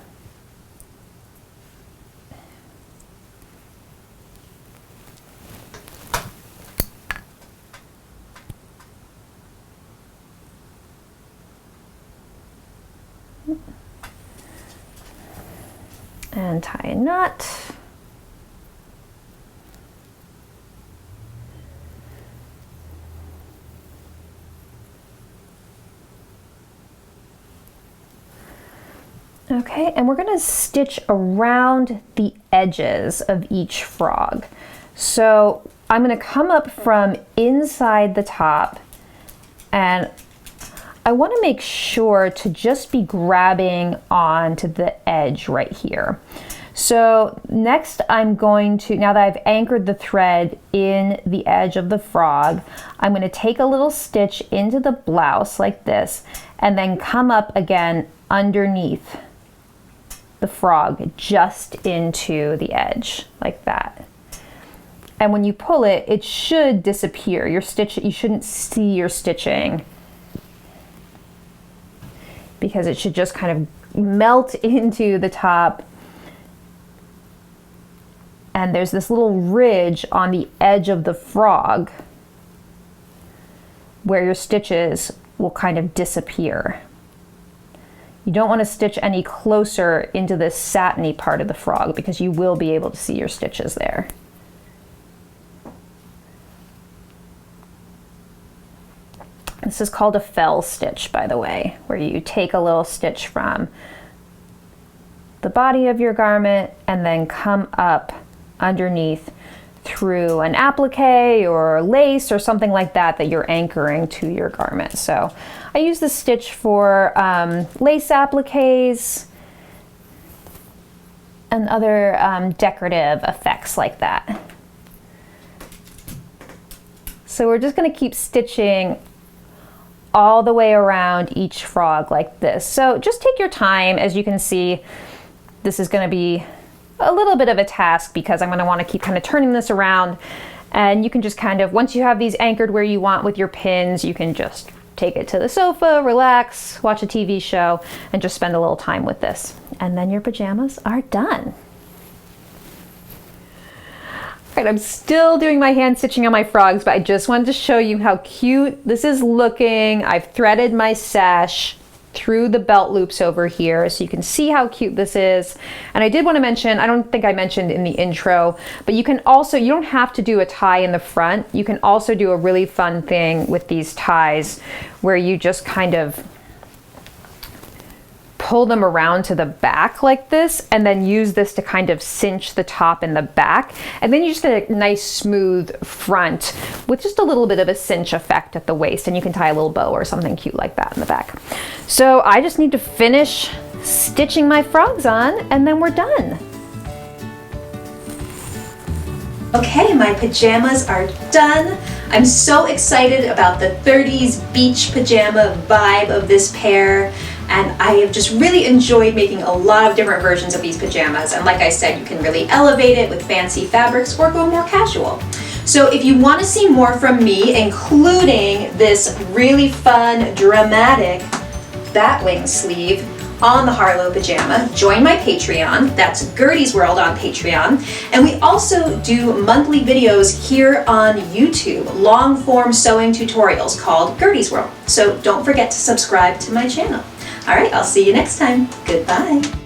And tie a knot. Okay, and we're going to stitch around the edges of each frog. So I'm going to come up from inside the top, and I want to make sure to just be grabbing onto the edge right here. So next I'm going to, now that I've anchored the thread in the edge of the frog, I'm going to take a little stitch into the blouse like this, and then come up again underneath the frog just into the edge like that. And when you pull it, it should disappear. Your stitch, you shouldn't see your stitching because it should just kind of melt into the top. And there's this little ridge on the edge of the frog where your stitches will kind of disappear. You don't want to stitch any closer into this satiny part of the frog because you will be able to see your stitches there. This is called a Fel stitch, by the way, where you take a little stitch from the body of your garment and then come up underneath through an applique or lace or something like that that you're anchoring to your garment. So I use this stitch for lace appliques and other decorative effects like that. So we're just going to keep stitching all the way around each frog like this. So just take your time. As you can see, this is going to be a little bit of a task because I'm going to want to keep kind of turning this around, and you can just kind of, once you have these anchored where you want with your pins, you can just take it to the sofa, relax, watch a TV show, and just spend a little time with this. And then your pajamas are done. All right, I'm still doing my hand stitching on my frogs, but I just wanted to show you how cute this is looking. I've threaded my sash through the belt loops over here so you can see how cute this is. And I did want to mention, I don't think I mentioned in the intro, but you can also, you don't have to do a tie in the front. You can also do a really fun thing with these ties where you just kind of pull them around to the back like this, and then use this to kind of cinch the top and the back. And then you just get a nice smooth front with just a little bit of a cinch effect at the waist, and you can tie a little bow or something cute like that in the back. So I just need to finish stitching my frogs on, and then we're done. Okay, my pajamas are done. I'm so excited about the 30s beach pajama vibe of this pair. And I have just really enjoyed making a lot of different versions of these pajamas. And like I said, you can really elevate it with fancy fabrics or go more casual. So if you want to see more from me, including this really fun, dramatic batwing sleeve on the Harlow pajama, join my Patreon. That's Gertie's World on Patreon. And we also do monthly videos here on YouTube, long form sewing tutorials called Gertie's World. So don't forget to subscribe to my channel. All right, I'll see you next time. Goodbye.